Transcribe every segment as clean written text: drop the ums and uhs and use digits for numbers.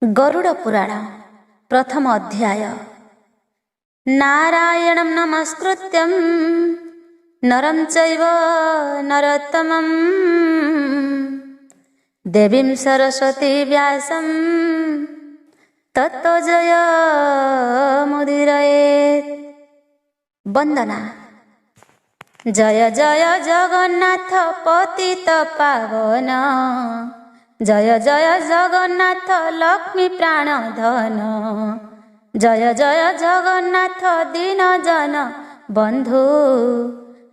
गरुड़ पुराण प्रथम अध्याय। नारायणं नमस्कृत्यं नरं चैव नरोत्तमं देवीं सरस्वती व्यासं ततो जयमुदीरयेत्। वंदना। जय जय जगन्नाथ पतित पावन, जय जय जगन्नाथ लक्ष्मी प्राणधन, जय जय जगन्नाथ दीन जन बंधु,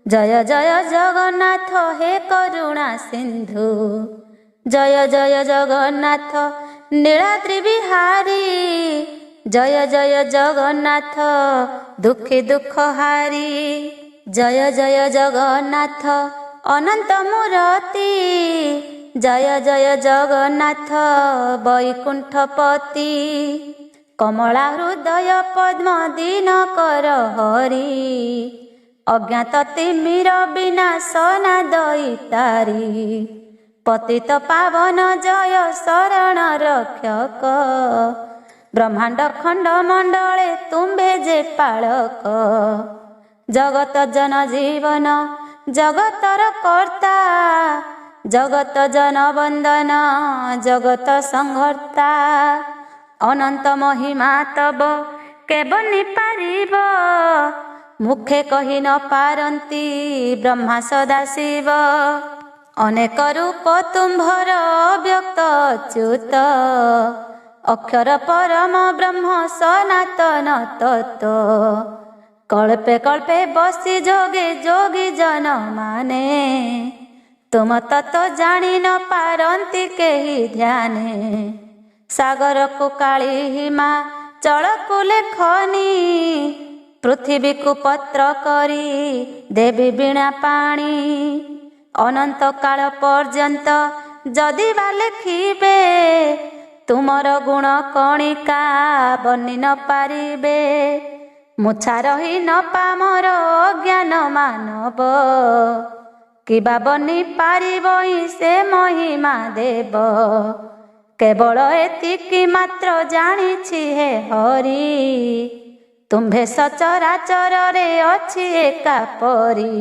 जय जय जगन्नाथ हे करुणा सिंधु, जय जय जगन्नाथ नीलाद्रि बिहारी, जय जय जगन्नाथ दुखी दुख हारी, जय जय जगन्नाथ अनंत मूर्ति, जय जय जगन्नाथ वैकुंठपति, कमला हृदय पद्म दीनकर हरि, अज्ञात तिमिर विनाशना दैतारी, पतित पावन जय शरण रक्षक, ब्रह्मांड खंड मंडले तुम्भे जे पालक, जगत जन जीवन जगतर कर्ता, जगत जन वंदन जगत संहर्ता, अनंत महिमा तब केबनि पारिब, मुखे कहि न पारंती ब्रह्मा सदा शिव, अनेक रूप तुम्भर अव्यक्त अच्युत, अक्षर परम ब्रह्म सनातन तत्व, कल्पे कल्पे बसी जोगे जोगी जन माने, तुम तत्व जानी न पारंती केही ध्याने, सागर को काली हिमा चल को लेखनी, पृथ्वी को पत्र करी देवी बिना पानी, अनंत काल पर्यंत जदि बा लेखिबे, तुमर गुण कणिका बनी न पारिबे, मुछा रही न पामर अज्ञान मानव, किबा बनी पारिब से महिमा देव, केवल एतिकी मात्र जानिछि हे हरि, तुम्भे सचराचर रे अछि एका परी,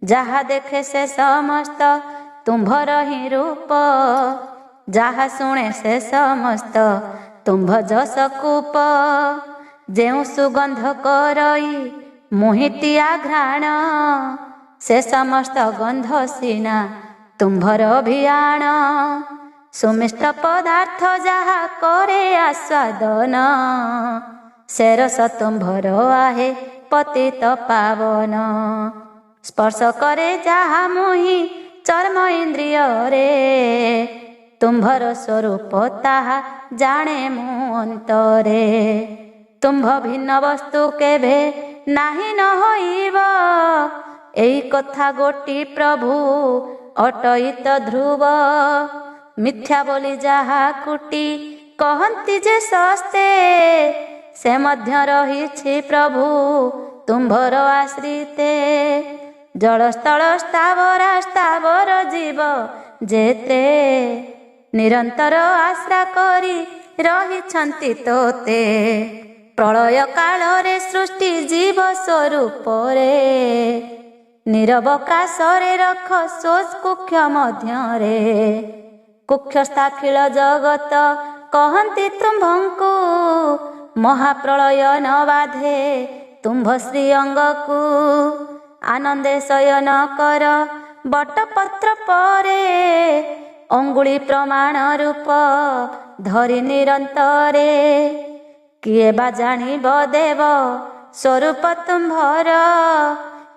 जहा देखे से समस्त तुम्भर ही रूप, जहा शुणे से समस्त तुम्भ जस कूप, जेउ सुगंध करई मोहितिया घ्राण, से समस्त गंध सीना तुम्भर अभियान, सुमिष्ट पदार्थ जहा करे आस्वादन, से रस तुम्भर आहे पतित पावन, स्पर्श करे जहा मोहि चर्म इंद्रिय रे, तुम्भर स्वरूप ताहा जाने मु अंतरे, तुम्भ भिन्न वस्तु केभे नाही न होइब, एई कथा गोटी प्रभु अटईत ध्रुव, मिथ्या बोली जहा कुटी कहंती जे सस्ते, से मध्य रहिछि प्रभु तुम्भर आश्रिते, जल स्थल स्थावरा स्थावर जीव जेते, निरंतर आश्रा करी रहिछंती तोते, प्रलय काल रे सृष्टि जीव स्वरूप रे, नीरव काशरे रख सोच कुक्ष मध्य रे, कुक्षस्थाखिल जगत कहंती तुम्भंकु, महाप्रलय न बाधे तुम्भ श्री अंगकु, आनंदे शयन कर बटपत्र परे, अंगुली प्रमाण रूप धरि निरंतरे, किए बा जानिब देव स्वरूप तुम्भर,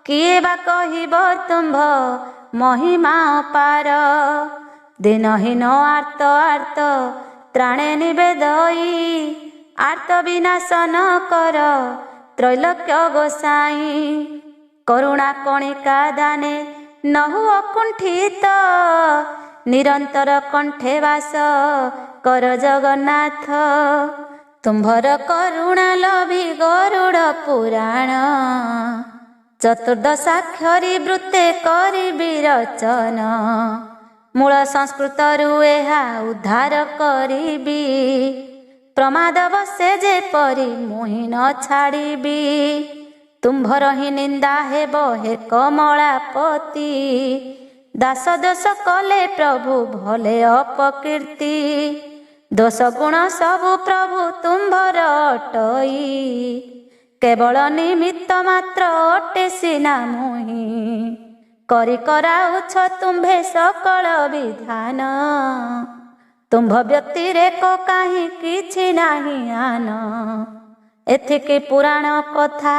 किए बा कहिब तुम्भ महिमा पार, दिनहीन आर्त आर्त त्राणे निवेदई, आर्त विनाशन कर त्रैलोक्य गोसाई, करुणा कणिका दाने नहु अकुंठित, निरंतर कंठे वास कर जगन्नाथ, तुम्भर करुणा लभि गरुड़ पुराण, चतुर्दशाक्षरी वृत्ते करी विरचन, ମୂଳ ସଂସ୍କୃତରୁ ଏହା ଉଦ୍ଧାର କରିବି। ପ୍ରମାଦ ବସେ ଯେପରି ମୁହିଁ ନ ଛାଡ଼ିବି। ତୁମ୍ଭର ହିଁ ନିନ୍ଦା ହେବ ହେ କମଳାପତି। ଦାସ ଦୋଷ କଲେ ପ୍ରଭୁ ଭଲେ ଅପକୀର୍ତ୍ତି। ଦୋଷ ଗୁଣ ସବୁ ପ୍ରଭୁ ତୁମ୍ଭର ଅଟଇ। କେବଳ ନିମିତ୍ତ ମାତ୍ର ଅଟେ ସିନା ମୁହିଁ। କରି କରାଉଛ ତୁମ୍ଭେ ସକଳ ବିଧାନ। ତୁମ୍ଭ ବ୍ୟତିରେକ କାହିଁ କିଛି ନାହିଁ ଆନ। ଏଥିକି ପୁରାଣ କଥା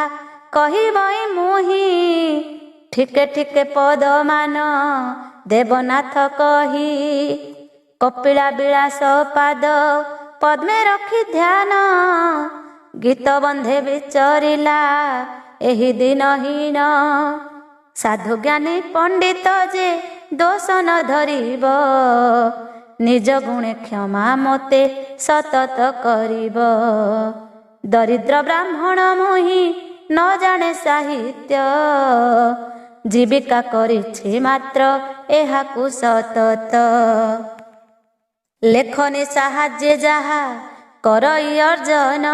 କହିବଇ ମୁହିଁ। ଠିକେ ଠିକେ ପଦମାନ ଦେବନାଥ କହି। କପିଳା ବିଳାସ ପାଦ ପଦ୍ମେ ରଖି ଧ୍ୟାନ। ଗୀତ ବନ୍ଧେ ବିଚରିଲା ଏହି ଦିନହୀନ। ସାଧୁ ଜ୍ଞାନୀ ପଣ୍ଡିତ ଯେ ଦୋଷ ନ ଧରିବ। ନିଜ ଗୁଣେ କ୍ଷମା ମୋତେ ସତତ କରିବ। ଦରିଦ୍ର ବ୍ରାହ୍ମଣ ମୁହିଁ ନ ଜାଣେ ସାହିତ୍ୟ। ଜୀବିକା କରିଛି ମାତ୍ର ଏହାକୁ ସତତ। ଲେଖନି ସାହାଯ୍ୟ ଯାହା କରଇ ଅର୍ଜନ।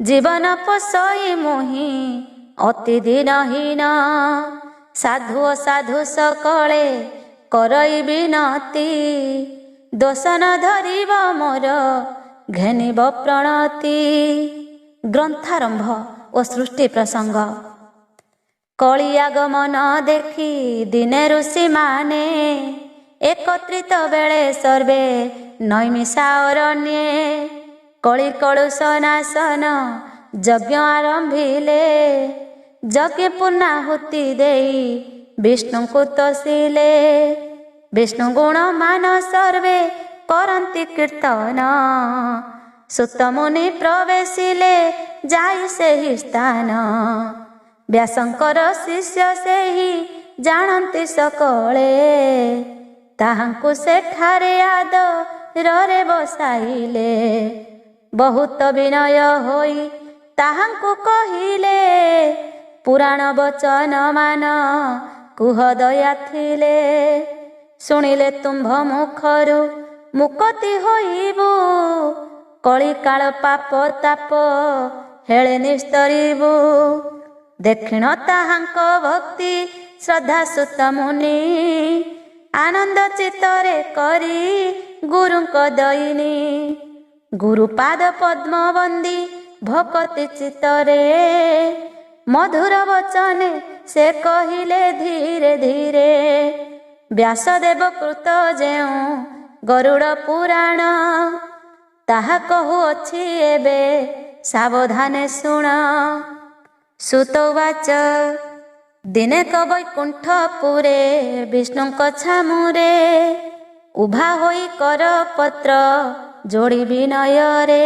ଜୀବନ ପୋଷଇ ମୁହିଁ ଅତି ଦିନହୀନ। ସାଧୁ ଅସାଧୁ ସକଳେ କରଇ ବିନତି। ଦୋଷ ନ ଧରିବ ମୋର ଘେନିବ ପ୍ରଣତି। ଗ୍ରନ୍ଥାରମ୍ଭ ଓ ସୃଷ୍ଟି ପ୍ରସଙ୍ଗ। କଳି ଆଗମନ ଦେଖି ଦିନେ ଋଷିମାନେ। ଏକତ୍ରିତ ବେଳେ ସର୍ବେ ନୈମିଷା ଅରଣ୍ୟେ। କଳି କଳୁଷ ନାଶନ ଯଜ୍ଞ ଆରମ୍ଭିଲେ। ଯଜ୍ଞ ପୂର୍ଣ୍ଣାହୁତି ଦେଇ ବିଷ୍ଣୁଙ୍କୁ ତୋଷିଲେ। ବିଷ୍ଣୁ ଗୁଣ ମାନ ସର୍ବେ କରନ୍ତି କୀର୍ତ୍ତନ। ସୁତ ମୁନି ପ୍ରବେଶିଲେ ଯାଇ ସେହି ସ୍ଥାନ। ବ୍ୟାସଙ୍କର ଶିଷ୍ୟ ସେହି ଜାଣନ୍ତି ସକଳେ। ତାହାଙ୍କୁ ସେଠାରେ ଆଦରରେ ବସାଇଲେ। ବହୁତ ବିନୟ ହୋଇ ତାହାଙ୍କୁ କହିଲେ। ପୁରାଣ ବଚନ ମାନ କୁହ ଦୟା ଥିଲେ। ଶୁଣିଲେ ତୁମ୍ଭ ମୁଖରୁ ମୁକତି ହୋଇବୁ। କଳିକାଳ ପାପ ତାପ ହେଳେ ନିସ୍ତରିବୁ। ଦେଖିଣ ତାହାଙ୍କ ଭକ୍ତି ଶ୍ରଦ୍ଧା ସୁତ ମୁନି। ଆନନ୍ଦ ଚିତ୍ତରେ କରି ଗୁରୁଙ୍କ ଦଇନି। ଗୁରୁ ପାଦ ପଦ୍ମ ବନ୍ଦୀ ଭକତି ଚିତ୍ତରେ। ମଧୁର ବଚନେ ସେ କହିଲେ ଧୀରେ ଧୀରେ। ବ୍ୟାସଦେବ କୃତ ଯେଉଁ ଗରୁଡ଼ ପୁରାଣ। ତାହା କହୁଅଛି ଏବେ ସାବଧାନେ ଶୁଣ। ସୁତ ଉବାଚ ଦିନେ ବୈକୁଣ୍ଠପୁରେ ବିଷ୍ଣୁଙ୍କ ଛାମୁରେ। ଉଭା ହୋଇ କର ପତ୍ର ଯୋଡ଼ି ବିନୟରେ।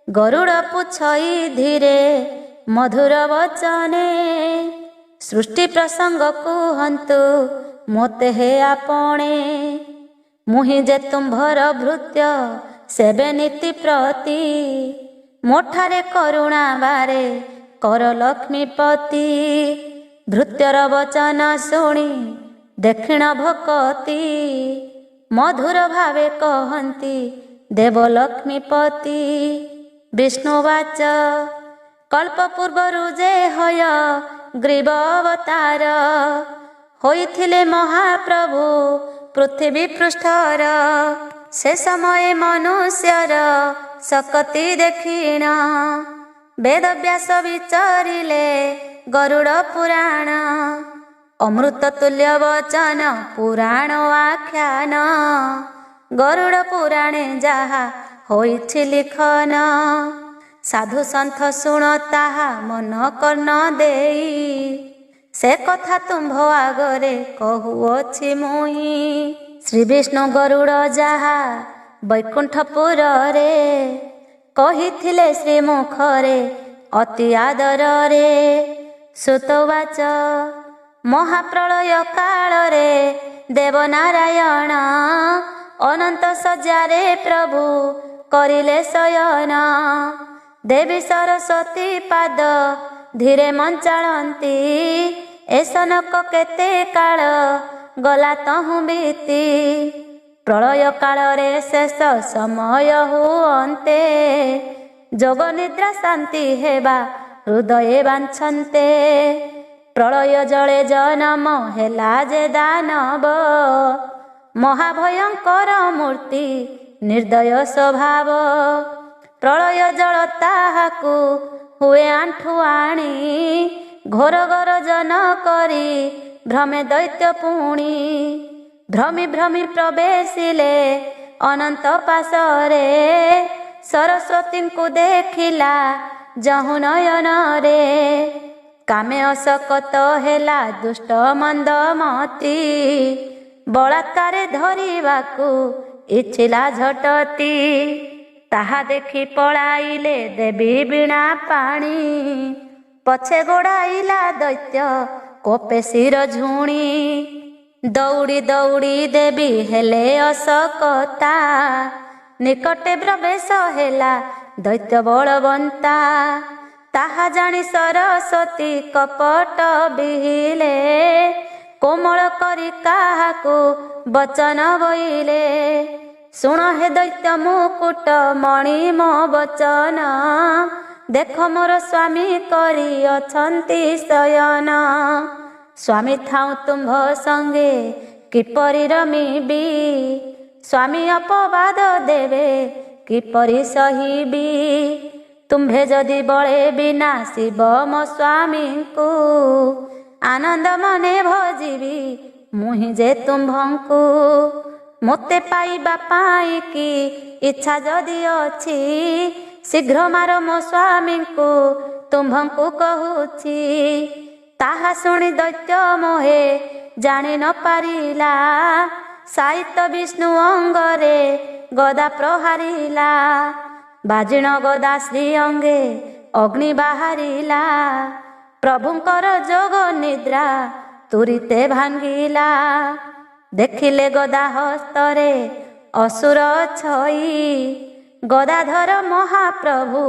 ଗରୁଡ଼ ପୁଛଇ ଧୀରେ ମଧୁର ବଚନେ। ସୃଷ୍ଟି ପ୍ରସଙ୍ଗ କୁହନ୍ତୁ ମୋତେ ହେ ଆପଣେ। ମୁହିଁ ଯେ ତୁମ୍ଭର ଭୃତ୍ୟ ସେବେ ନୀତି ପ୍ରତି। ମୋଠାରେ କରୁଣା ବାରେ କର ଲକ୍ଷ୍ମୀପତି। ଭୃତ୍ୟର ବଚନ ଶୁଣି ଦେଖିଣ ଭକତି। ମଧୁର ଭାବେ କହନ୍ତି ଦେବ ଲକ୍ଷ୍ମୀପତି। ବିଷ୍ଣୁବାଚ କଳ୍ପ ପୂର୍ବରୁ ଯେ ହୟ ଗ୍ରୀବ ଅବତାର। ହୋଇଥିଲେ ମହାପ୍ରଭୁ ପୃଥିବୀ ପୃଷ୍ଠର। ସେ ସମୟ ମନୁଷ୍ୟର ଶକତି ଦେଖିଣ। ବେଦବ୍ୟାସ ବିଚାରିଲେ ଗରୁଡ଼ ପୁରାଣ। ଅମୃତ ତୁଲ୍ୟ ବଚନ ପୁରାଣ ଆଖ୍ୟାନ। ଗରୁଡ଼ ପୁରାଣେ ଯାହା ହୋଇଛି ଲିଖନ। ସାଧୁ ସନ୍ଥ ଶୁଣ ତାହା ମନ କର୍ଣ୍ଣ ଦେଇ। ସେ କଥା ତୁମ୍ଭ ଆଗରେ କହୁଅଛି ମୁହିଁ। ଶ୍ରୀ ବିଷ୍ଣୁ ଗରୁଡ଼ ଯାହା ବୈକୁଣ୍ଠପୁରରେ। କହିଥିଲେ ଶ୍ରୀମୁଖରେ ଅତି ଆଦରରେ। ସୁତ ଉବାଚ ମହାପ୍ରଳୟ କାଳରେ ଦେବନାରାୟଣ। ଅନନ୍ତ ଶଯ୍ୟାରେ ପ୍ରଭୁ କରିଲେ ଶୟନ। ଦେବୀ ସରସ୍ୱତୀ ପାଦ ଧୀରେ ମଞ୍ଚାଳନ୍ତି। ଏ ସନକ କେତେ କାଳ ଗଲା ତହୁଁ ବିତି। ପ୍ରଳୟ କାଳରେ ଶେଷ ସମୟ ହୁଅନ୍ତେ, ଯୋଗ ନିଦ୍ରା ଶାନ୍ତି ହେବା ହୃଦୟେ ବାଞ୍ଛନ୍ତେ। ପ୍ରଳୟ ଜଳେ ଜନମ ହେଲା ଯେ ଦାନବ, ମହାଭୟଙ୍କର ମୂର୍ତ୍ତି ନିର୍ଦ୍ଦୟ ସ୍ୱଭାବ। ପ୍ରଳୟ ଜଳ ତାହାକୁ ହୁଏ ଆଣ୍ଠୁଆଣି, ଘୋର ଗର୍ଜନ କରି ଭ୍ରମେ ଦୈତ୍ୟ ପୁଣି। ଭ୍ରମି ଭ୍ରମି ପ୍ରବେଶିଲେ ଅନନ୍ତ ପାଶରେ, ସରସ୍ୱତୀଙ୍କୁ ଦେଖିଲା ଯହୁଁ ନୟନରେ। କାମେ ଅଶକତ ହେଲା ଦୁଷ୍ଟ ମନ୍ଦମତି, ବଳାତ୍କାରେ ଧରିବାକୁ ଇଚ୍ଛିଲା ଝଟତି। ତାହା ଦେଖି ପଳାଇଲେ ଦେବୀ ବୀଣା ପାଣି, ପଛେ ଗୋଡ଼ାଇଲା ଦୈତ୍ୟ କୋପେ ଶିର ଝୁଣି। ଦୌଡ଼ି ଦୌଡ଼ି ଦେବୀ ହେଲେ ଅଶକତା, ନିକଟେ ପ୍ରବେଶ ହେଲା ଦୈତ୍ୟ ବଳବନ୍ତା। ତାହା ଜାଣି ସରସ୍ୱତୀ କପଟ ବିହିଲେ, କୋମଳ କରି କାହାକୁ ବଚନ ବଇଲେ। ଶୁଣ ହେ ଦୈତ୍ୟ ମୁକୁଟ ମଣି ମୋ ବଚନ, ଦେଖ ମୋର ସ୍ୱାମୀ କରି ଅଛନ୍ତି ଶୟନ। ସ୍ୱାମୀ ଥାଉ ତୁମ୍ଭ ସଙ୍ଗେ କିପରି ରମିବି, ସ୍ୱାମୀ ଅପବାଦ ଦେବେ କିପରି ସହିବି। ତୁମ୍ଭେ ଯଦି ବଳେ ବିନାଶିବ ମୋ ସ୍ୱାମୀଙ୍କୁ, ଆନନ୍ଦ ମନେ ଭଜିବି ମୁହିଁ ଯେ ତୁମ୍ଭଙ୍କୁ। ମୋତେ ପାଇବା ପାଇଁ କି ଇଚ୍ଛା ଯଦି ଅଛି, ଶୀଘ୍ର ମାର ମୋ ସ୍ୱାମୀଙ୍କୁ ତୁମ୍ଭଙ୍କୁ କହୁଛି। ତାହା ଶୁଣି ଦୈତ୍ୟ ମୋହେ ଜାଣି ନ ପାରିଲା, ସାଇତ ବିଷ୍ଣୁ ଅଙ୍ଗରେ ଗଦା ପ୍ରହାରିଲା। ବାଜିଣ ଗଦା ଶ୍ରୀ ଅଙ୍ଗେ ଅଗ୍ନି ବାହାରିଲା, ପ୍ରଭୁଙ୍କର ଯୋଗ ନିଦ୍ରା ତୁରିତେ ଭାଙ୍ଗିଲା। ଦେଖିଲେ ଗଦା ହସ୍ତରେ ଅସୁର ଛଇ, ଗଦାଧର ମହାପ୍ରଭୁ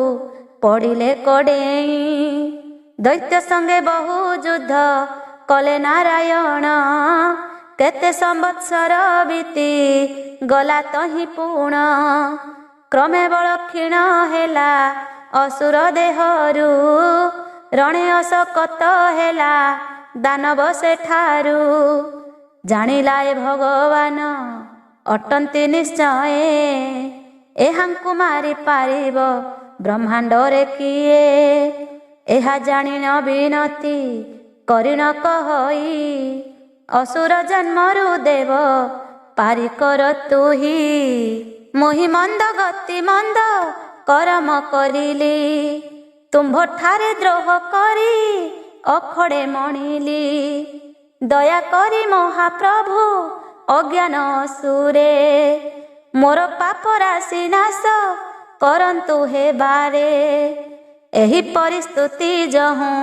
ପଡ଼ିଲେ କଡ଼େଇ। ଦୈତ୍ୟ ସଙ୍ଗେ ବହୁ ଯୁଦ୍ଧ କଲେ ନାରାୟଣ, କେତେ ସମ୍ବତ୍ସର ବିତି ଗଲା ତହିଁ ପୁଣ। କ୍ରମେ ବଳ କ୍ଷୀଣ ହେଲା ଅସୁର ଦେହରୁ, ରଣେ ଅଶକତ ହେଲା ଦାନବ ସେଠାରୁ। ଜାଣିଲା ଏ ଭଗବାନ ଅଟନ୍ତି ନିଶ୍ଚୟ, ଏହାଙ୍କୁ ମାରି ପାରିବ ବ୍ରହ୍ମାଣ୍ଡରେ କିଏ। ଏହା ଜାଣି ନ ବିନତି କରି ନ କହି, ଅସୁର ଜନ୍ମରୁ ଦେବ ପାରିକର ତୁହି। ମୁହିଁ ମନ୍ଦ ଗତି ମନ୍ଦ କରମ କରିଲି, ତୁମ୍ଭଠାରେ ଦ୍ରୋହ କରି ଅଖଡ଼େ ମଣିଲି। ଦୟା କରି ମହାପ୍ରଭୁ ଅଜ୍ଞାନ ଅସୁରେ, ମୋର ପାପ ରାଶି ନାଶ କରନ୍ତୁ ହେ ବାରେ। ଏହି ପରିସ୍ତୁତି ଯହୁଁ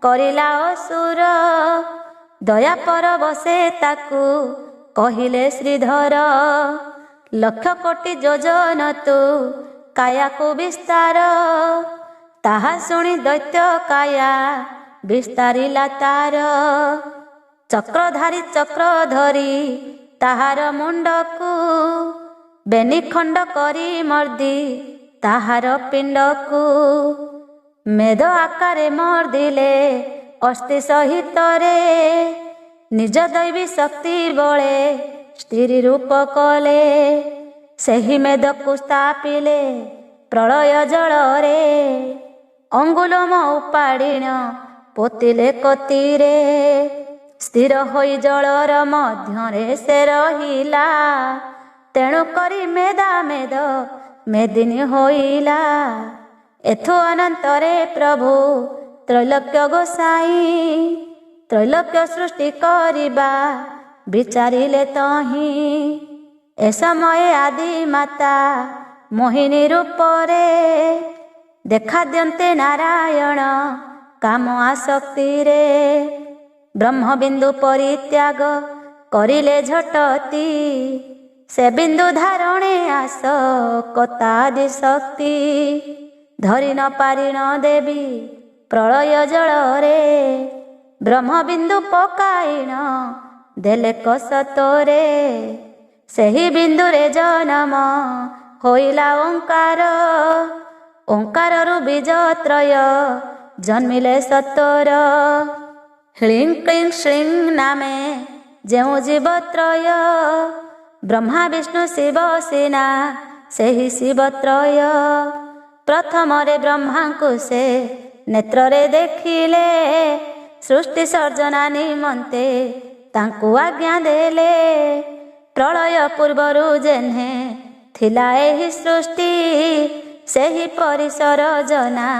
କରିଲା ଅସୁର, ଦୟା ପରବଶେ ତାକୁ କହିଲେ ଶ୍ରୀଧର। ଲକ୍ଷ କୋଟି ଯୋଜନ ତୁ କାୟାକୁ ବିସ୍ତାର, ତାହା ଶୁଣି ଦୈତ୍ୟ କାୟା ବିସ୍ତାରିଲା ତାର। ଚକ୍ରଧାରୀ ଚକ୍ର ଧରି ତାହାର ମୁଣ୍ଡକୁ, ବେନି ଖଣ୍ଡ କରି ମର୍ଦି ତାହାର ପିଣ୍ଡକୁ। ମେଦ ଆକାରେ ମର୍ଦିଲେ ଅସ୍ଥି ସହିତରେ, ନିଜ ଦୈବୀ ଶକ୍ତି ବଳେ ସ୍ତ୍ରୀ ରୂପ କଲେ। ସେହି ମେଦକୁ ସ୍ଥାପିଲେ ପ୍ରଳୟ ଜଳରେ, ଅଙ୍ଗୁଳମ ଉପାଡ଼ିଣ ପୋତିଲେ କତିରେ। ସ୍ଥିର ହୋଇ ଜଳର ମଧ୍ୟରେ ସେ ରହିଲା, ତେଣୁ କରି ମେଦା ମେଦ ମେଦିନୀ ହୋଇଲା। ଏଥୁ ଅନନ୍ତରେ ପ୍ରଭୁ ତ୍ରୈଲୋକ୍ୟ ଗୋସାଇଁ, ତ୍ରୈଲୋକ୍ୟ ସୃଷ୍ଟି କରିବା ବିଚାରିଲେ ତହିଁ। ଏ ସମୟେ ଆଦି ମାତା ମୋହିନୀ ରୂପରେ, ଦେଖା ଦିଅନ୍ତେ ନାରାୟଣ କାମ ଆସକ୍ତିରେ। ବ୍ରହ୍ମବିନ୍ଦୁ ପରିତ୍ୟାଗ କରିଲେ ଝଟତି, ସେ ବିନ୍ଦୁ ଧାରଣେ ଆସକତାଦି ଶକ୍ତି। ଧରି ନ ପାରିଣ ଦେବୀ ପ୍ରଳୟ ଜଳରେ, ବ୍ରହ୍ମବିନ୍ଦୁ ପକାଇଣ ଦେଲେ କସତରେ। ସେହି ବିନ୍ଦୁରେ ଜନମ ହୋଇଲା ଓଙ୍କାର, ଓଙ୍କାରରୁ ବୀଜତ୍ରୟ ଜନ୍ମିଲେ ସତର। ହ୍ଲିଂ କ୍ଲିଂ ଶ୍ଲିଂ ନାମେ ଯେଉଁ ଜୀବତ୍ରୟ, ବ୍ରହ୍ମା ବିଷ୍ଣୁ ଶିବ ସିନା ସେହି ଶିବତ୍ରୟ। ପ୍ରଥମରେ ବ୍ରହ୍ମାଙ୍କୁ ସେ ନେତ୍ରରେ ଦେଖିଲେ, ସୃଷ୍ଟି ସର୍ଜନା ନିମନ୍ତେ ତାଙ୍କୁ ଆଜ୍ଞା ଦେଲେ। ପ୍ରଳୟ ପୂର୍ବରୁ ଯେହ୍ନେ ଥିଲା ଏହି ସୃଷ୍ଟି, ସେହି ପରିସରଜନା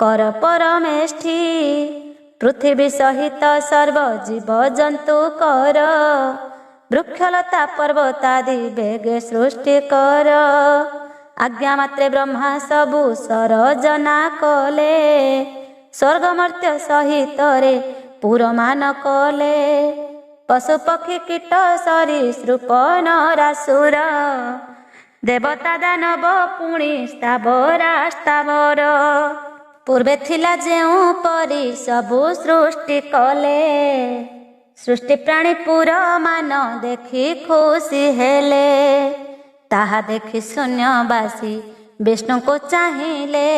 କର ପରମେଷ୍ଠି। ପୃଥିବୀ ସହିତ ସର୍ବ ଜୀବ ଜନ୍ତୁ କର, ବୃକ୍ଷଲତା ପର୍ବତାଦି ବେଗେ ସୃଷ୍ଟି କର। ଆଜ୍ଞା ମାତ୍ରେ ବ୍ରହ୍ମା ସବୁ ସରଜନା କଲେ, ସ୍ୱର୍ଗ ମର୍ତ୍ତ୍ୟ ସହିତରେ ପୁରମାନ କଲେ। ପଶୁ ପକ୍ଷୀ କୀଟ ସରୀସୃପ ନରାସୁର, ଦେବତା ଦାନବ ପୁଣି ସ୍ଥାବରା ସ୍ଥାବର। ପୂର୍ବେ ଥିଲା ଯେଉଁ ପରି ସବୁ ସୃଷ୍ଟି କଲେ, ସୃଷ୍ଟି ପ୍ରାଣୀ ପୁରମାନ ଦେଖି ଖୁସି ହେଲେ। ତାହା ଦେଖି ଶୂନ୍ୟବାସୀ ବିଷ୍ଣୁଙ୍କୁ ଚାହିଁଲେ,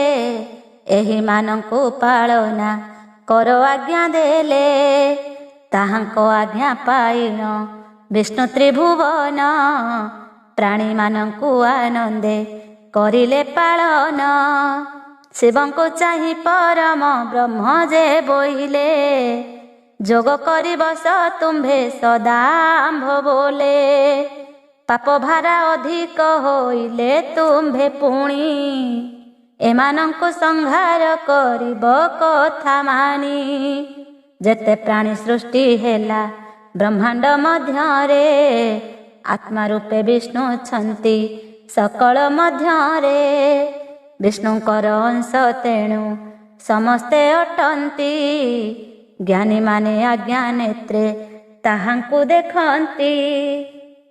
ଏହିମାନଙ୍କୁ ପାଳନା କର ଆଜ୍ଞା ଦେଲେ। ତାହାଙ୍କ ଆଜ୍ଞା ପାଇଣ ବିଷ୍ଣୁ ତ୍ରିଭୁବନ, ପ୍ରାଣୀମାନଙ୍କୁ ଆନନ୍ଦେ କରିଲେ ପାଳନ। ଶିବଙ୍କୁ ଚାହିଁ ପରମ ବ୍ରହ୍ମ ଯେ ବୋଇଲେ, ଯୋଗ କରି ବସ ତୁମ୍ଭେ ସଦା ଆମ୍ଭ ବୋଲେ। ପାପ ଭାରା ଅଧିକ ହୋଇଲେ ତୁମ୍ଭେ ପୁଣି, ଏମାନଙ୍କୁ ସଂହାର କରିବ କଥା ମାନି। ଯେତେ ପ୍ରାଣୀ ସୃଷ୍ଟି ହେଲା ବ୍ରହ୍ମାଣ୍ଡ ମଧ୍ୟରେ, ଆତ୍ମା ରୂପେ ବିଷ୍ଣୁ ଅଛନ୍ତି ସକଳ ମଧ୍ୟରେ। ବିଷ୍ଣୁଙ୍କର ଅଂଶ ତେଣୁ ସମସ୍ତେ ଅଟନ୍ତି, ଜ୍ଞାନୀମାନେ ଆଜ୍ଞା ନେତ୍ରେ ତାହାଙ୍କୁ ଦେଖନ୍ତି।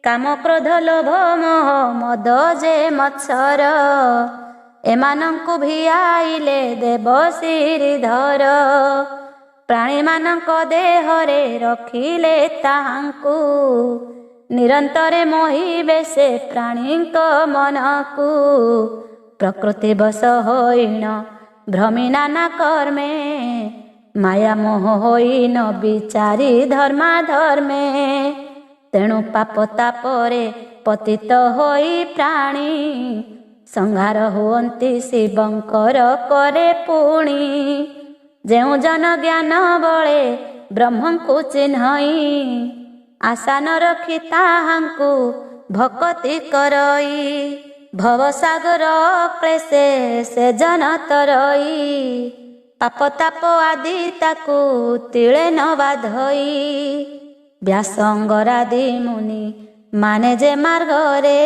କାମ କ୍ରୋଧ ଲୋଭ ମୋହ ମଦ ଯେ ମତ୍ସର, ଏମାନଙ୍କୁ ଭିଆଇଲେ ଦେବ ଶ୍ରୀଧର। ପ୍ରାଣୀମାନଙ୍କ ଦେହରେ ରଖିଲେ ତାହାଙ୍କୁ, ନିରନ୍ତରେ ମୋହିବେ ସେ ପ୍ରାଣୀଙ୍କ ମନକୁ। ପ୍ରକୃତି ବଶ ହୋଇଣ ଭ୍ରମି ନାନା କର୍ମେ, ମାୟା ମୋହ ହୋଇ ନ ବିଚାରି ଧର୍ମାଧର୍ମେ। ତେଣୁ ପାପ ତାପରେ ପତିତ ହୋଇ ପ୍ରାଣୀ, ସଂହାର ହୁଅନ୍ତି ଶିବଙ୍କର କରେ ପୁଣି। ଯେଉଁ ଜନ ଜ୍ଞାନ ବଳେ ବ୍ରହ୍ମଙ୍କୁ ଚିହ୍ନଇ, ଆଶା ନ ରଖି ତାହାଙ୍କୁ ଭକତି କରଇ। ଭବସାଗର କ୍ଲେଶେ ସେ ଜନ ତରଇ, ପାପ ତାପ ଆଦି ତାକୁ ତିଳେ ନ ବାଧଇ। ବ୍ୟାସ ଅଙ୍ଗରାଦି ମୁନି ମାନେ ଯେ ମାର୍ଗରେ,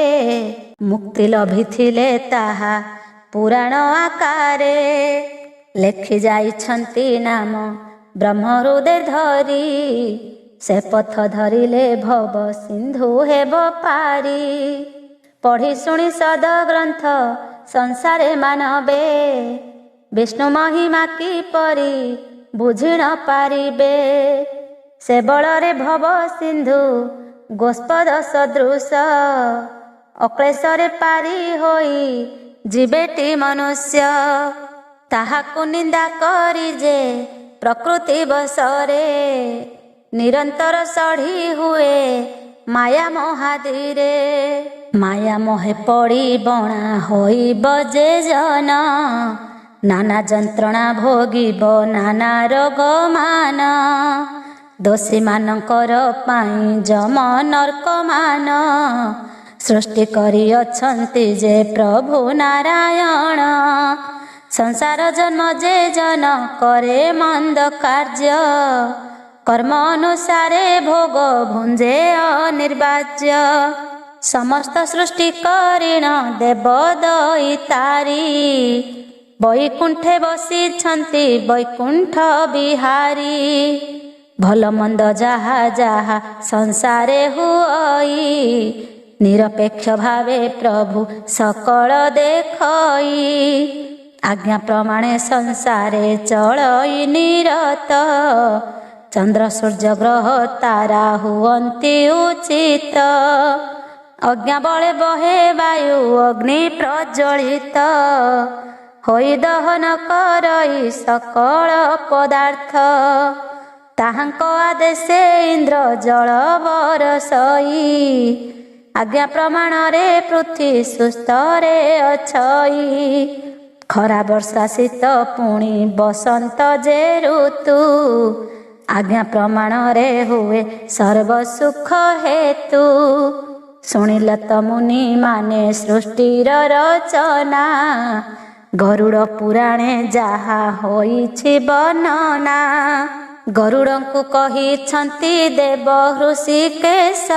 ମୁକ୍ତି ଲଭିଥିଲେ ତାହା ପୁରାଣ ଆକାରେ। ଲେଖି ଯାଇଛନ୍ତି ନାମ ବ୍ରହ୍ମ ହୃଦେ ଧରି, ସେ ପଥ ଧରିଲେ ଭବ ସିନ୍ଧୁ ହେବ ପାରି। ପଢ଼ି ଶୁଣି ସଦ ଗ୍ରନ୍ଥ ସଂସାରେ ମାନବେ, ବିଷ୍ଣୁ ମହିମା କିପରି ବୁଝି ନ ପାରିବେ। ସେ ବଳରେ ଭବ ସିନ୍ଧୁ ଗୋସ୍ପଦ ସଦୃଶ, ଅକ୍ଳେଶରେ ପାରି ହୋଇ ଯିବେଟି ମନୁଷ୍ୟ। ତାହାକୁ ନିନ୍ଦା କରି ଯେ ପ୍ରକୃତି ବଶରେ, ନିରନ୍ତର ସଢ଼ି ହୁଏ ମାୟା ମହାଦୀରେ। ମାୟା ମୋହେ ପଡ଼ି ବଣା ହୋଇବ ଯେ ଜନ, ନାନା ଯନ୍ତ୍ରଣା ଭୋଗିବ ନାନା ରୋଗ ମାନ। ଦୋଷୀମାନଙ୍କର ପାଇଁ ଯମ ନର୍କମାନ, ସୃଷ୍ଟି କରିଅଛନ୍ତି ଯେ ପ୍ରଭୁ ନାରାୟଣ। ସଂସାର ଜନ୍ମ ଯେ ଜନ କରେ ମନ୍ଦ କାର୍ଯ୍ୟ, କର୍ମ ଅନୁସାରେ ଭୋଗ ଭୁଞ୍ଜେ ଅନିର୍ବାଜ୍ୟ। ସମସ୍ତ ସୃଷ୍ଟି କରିଣ ଦେବ ଦଇତାରି, ବୈକୁଣ୍ଠେ ବସିଛନ୍ତି ବୈକୁଣ୍ଠ ବିହାରୀ। ଭଲ ମନ୍ଦ ଯାହା ଯାହା ସଂସାରେ ହୁଅଇ, ନିରପେକ୍ଷ ଭାବେ ପ୍ରଭୁ ସକଳ ଦେଖଇ। ଆଜ୍ଞା ପ୍ରମାଣେ ସଂସାରେ ଚଳଇ ନିରତ, ଚନ୍ଦ୍ର ସୂର୍ଯ୍ୟ ଗ୍ରହ ତାରା ହୁଅନ୍ତି ଉଚିତ। ଅଜ୍ଞା ବଳେ ବହେ ବାୟୁ ଅଗ୍ନି ପ୍ରଜ୍ୱଳିତ। ହୋଇ ଦହନ କରଇ ସକଳ ପଦାର୍ଥ। ତାହାଙ୍କ ଆଦେଶେ ଇନ୍ଦ୍ର ଜଳ ବରସଇ। ଆଜ୍ଞା ପ୍ରମାଣରେ ପୃଥ୍ୱୀ ସୁସ୍ଥରେ ଅଛଇ। ଖରା ବର୍ଷା ଶୀତ ପୁଣି ବସନ୍ତ ଯେ ଋତୁ। ଆଜ୍ଞା ପ୍ରମାଣରେ ହୁଏ ସର୍ବ ସୁଖ ହେତୁ। ଶୁଣିଲ ତ ମୁନି ମାନେ ସୃଷ୍ଟିର ରଚନା। ଗରୁଡ଼ ପୁରାଣେ ଯାହା ହୋଇଛି ବର୍ଣ୍ଣନା। ଗରୁଡ଼ଙ୍କୁ କହିଛନ୍ତି ଦେବ ହୃଷିକେଶ।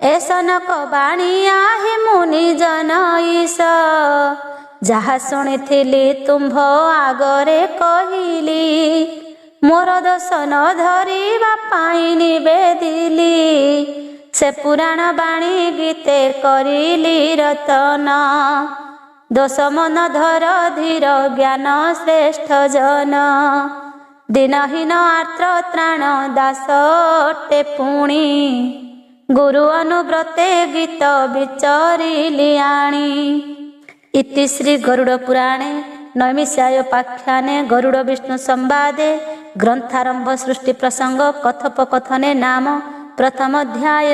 ଏ ସନକ ବାଣୀ ଆହେ ମୁନି ଜନ ଈଶ। ଯାହା ଶୁଣିଥିଲି ତୁମ୍ଭ ଆଗରେ କହିଲି। ମୋର ଦୋଷ ନ ଧରିବା ପାଇଁ ନିବେଦିଲି। ସେ ପୁରାଣ ବାଣୀ ଗୀତେ କରିଲି ରତନ। ଦୋଷ ମନ ଧର ଧୀର ଜ୍ଞାନ ଶ୍ରେଷ୍ଠ ଜନ। ଦିନହୀନ ଆର୍ତ୍ର ତ୍ରାଣ ଦାସ ଅଟେ ପୁଣି। ଗୁରୁ ଅନୁବ୍ରତେ ଗୀତ ବିଚରିଲି ଆଣି। ଇତି ଶ୍ରୀ ଗରୁଡ଼ ପୁରାଣେ ନୈମିଷାୟ ପାଖ୍ୟାନେ ଗରୁଡ଼ ବିଷ୍ଣୁ ସମ୍ବାଦେ ଗ୍ରନ୍ଥାରମ୍ଭ ସୃଷ୍ଟି ପ୍ରସଙ୍ଗ କଥୋପକଥନେ ନାମ ପ୍ରଥମ ଅଧ୍ୟାୟ।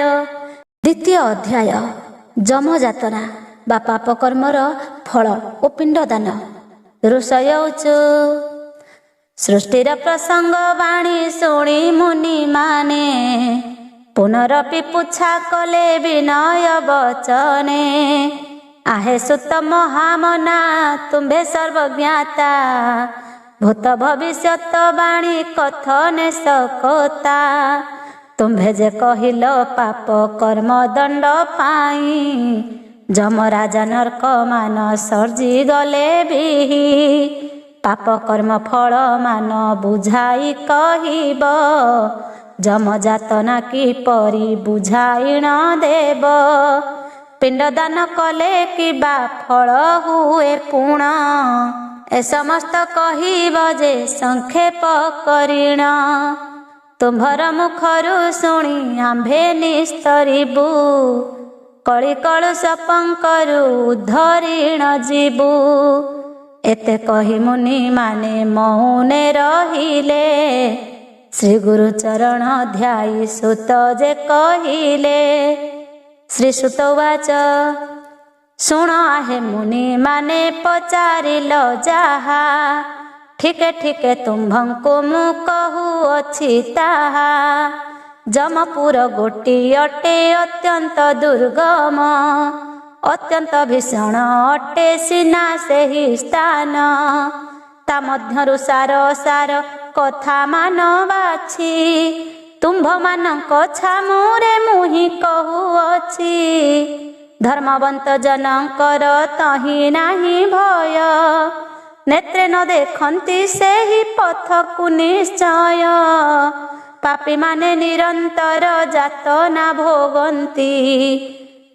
ଦ୍ୱିତୀୟ ଅଧ୍ୟାୟ ଯମଯାତନା ବା ପାପ କର୍ମର ଫଳ ଓ ପିଣ୍ଡଦାନ। ଋଷୟ ଉଚୁ ସୃଷ୍ଟିର ପ୍ରସଙ୍ଗ ବାଣୀ ଶୁଣି ମୁନି ମାନେ। ପୁନରପି ପୁଚ୍ଛା କଲେ ବିନୟ ବଚନେ। आहे सुत महामना तुम्भे सर्वज्ञाता। भूत भविष्यत बाणी कथने सकता। तुम्भे जे कहिल पाप कर्म दंड पाई। जमराजा नरक मान सर्जी गले बिहि। पाप कर्म फल मान बुझाई कहिब। जमजातना किपरि बुझाई न देव। पिंडदान कले किबा फल हुए पुण। ए समस्त कहिब जे संक्षेप करिण। तुम्भर मुखरु शुणी आम्भे निस्तरिबु। कଳି कलुष पंकरु उद्धरिण जीवु। एते कहि मुनि माने मौने रहिले। श्री गुरु चरण ध्यायी सुत जे कहिले। श्री सुत उवाच शुण आहे मुनि माने पचारिल जाहा। ठीके ठीके तुम्भଙ୍କୁ ମୁଁ କହୁଅଛି ତାହା। ଯମପୁର ଗୋଟି ଅଟେ ଅତ୍ୟନ୍ତ ଦୁର୍ଗମ। ଅତ୍ୟନ୍ତ ଭୀଷଣ ଅଟେ ସିନା ସେହି ସ୍ଥାନ। ତା ମଧ୍ୟରୁ ସାର ସାର କଥା ମାନ ବାଛି। ତୁମ୍ଭମାନଙ୍କ ଛାମୁରେ ମୁଁ ହିଁ କହୁଅଛି। ଧର୍ମବନ୍ତ ଜନଙ୍କର ତହିଁ ନାହିଁ ଭୟ। ନେତ୍ରେ ନ ଦେଖନ୍ତି ସେହି ପଥକୁ ନିଶ୍ଚୟ। ପାପୀମାନେ ନିରନ୍ତର ଯାତନା ଭୋଗନ୍ତି।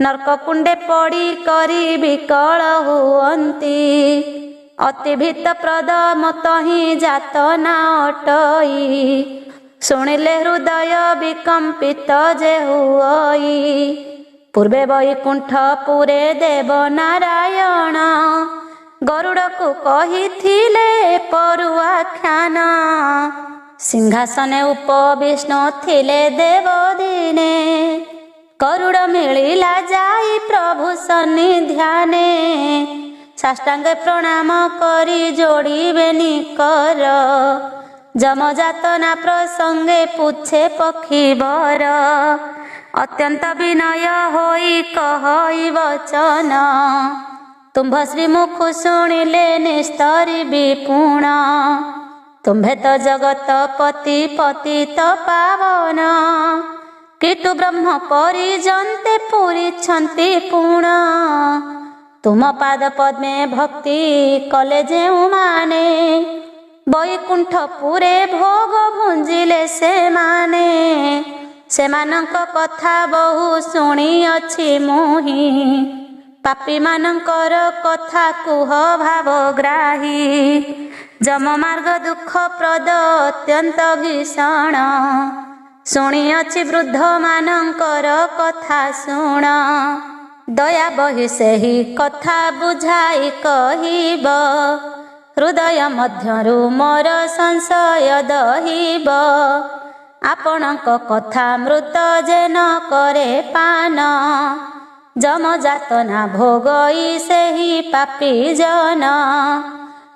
ନର୍କ କୁଣ୍ଡେ ପଡ଼ି କରି ବିକଳ ହୁଅନ୍ତି। ଅତି ଭୀତ ପ୍ରଦ ମତ ହିଁ ଯାତନା ଅଟଇ। ଶୁଣିଲେ ହୃଦୟ ବିକମ୍ପିତ ଯେ ହୁଅଇ। ପୂର୍ବେ ବୈକୁଣ୍ଠ ପୁରେ ଦେବ ନାରାୟଣ। ଗରୁଡ଼କୁ କହିଥିଲେ ପରୁଆଖ୍ୟାନ। ସିଂହାସନେ ଉପବିଷ୍ଣୁ ଥିଲେ ଦେବ ଦିନେ। ଗରୁଡ଼ ମିଳିଲା ଯାଇ ପ୍ରଭୁ ସନ୍ନିଧାନେ। ସାଷ୍ଟାଙ୍ଗେ ପ୍ରଣାମ କରି ଯୋଡ଼ିବେ ନିକର। ଯମଯାତନା ପ୍ରସଙ୍ଗେ ପୁଛେ ପକ୍ଷୀବର। ଅତ୍ୟନ୍ତ ବିନୟ ହୋଇ କହଇ ବଚନ। ତୁମ୍ଭ ଶ୍ରୀମୁଖ ଶୁଣିଲେ ନିସ୍ତରିବି ପୁଣ। ତୁମ୍ଭେ ତ ଜଗତ ପତି ପତିତ ପାବନ। କିଟୁ ବ୍ରହ୍ମ ପରିଜନ୍ତେ ପୁରିଛନ୍ତି ପୁଣ। ତୁମ ପାଦ ପଦ୍ମେ ଭକ୍ତି କଲେ ଯେଉଁମାନେ। ବୈକୁଣ୍ଠ ପୁରେ ଭୋଗ ଭୁଞ୍ଜିଲେ ସେମାନେ। ସେମାନଙ୍କ କଥା ବହୁ ଶୁଣିଅଛି ମୁହିଁ। ପାପୀମାନଙ୍କର କଥା କୁହ ଭାବଗ୍ରାହୀ। ଯମ ମାର୍ଗ ଦୁଃଖ ପ୍ରଦ ଅତ୍ୟନ୍ତ ଭୀଷଣ। ଶୁଣିଅଛି ବୃଦ୍ଧ ମାନଙ୍କର କଥା ଶୁଣ। ଦୟା ବହି ସେହି କଥା ବୁଝାଇ କହିବ। ହୃଦୟ ମଧ୍ୟରୁ ମୋର ସଂଶୟ ଦହିବ। ଆପଣଙ୍କ କଥା ମୃତ ଯେନ କରେ ପାନ। ଯମ ଯାତନା ଭୋଗଇ ସେହି ପାପୀ ଜନ।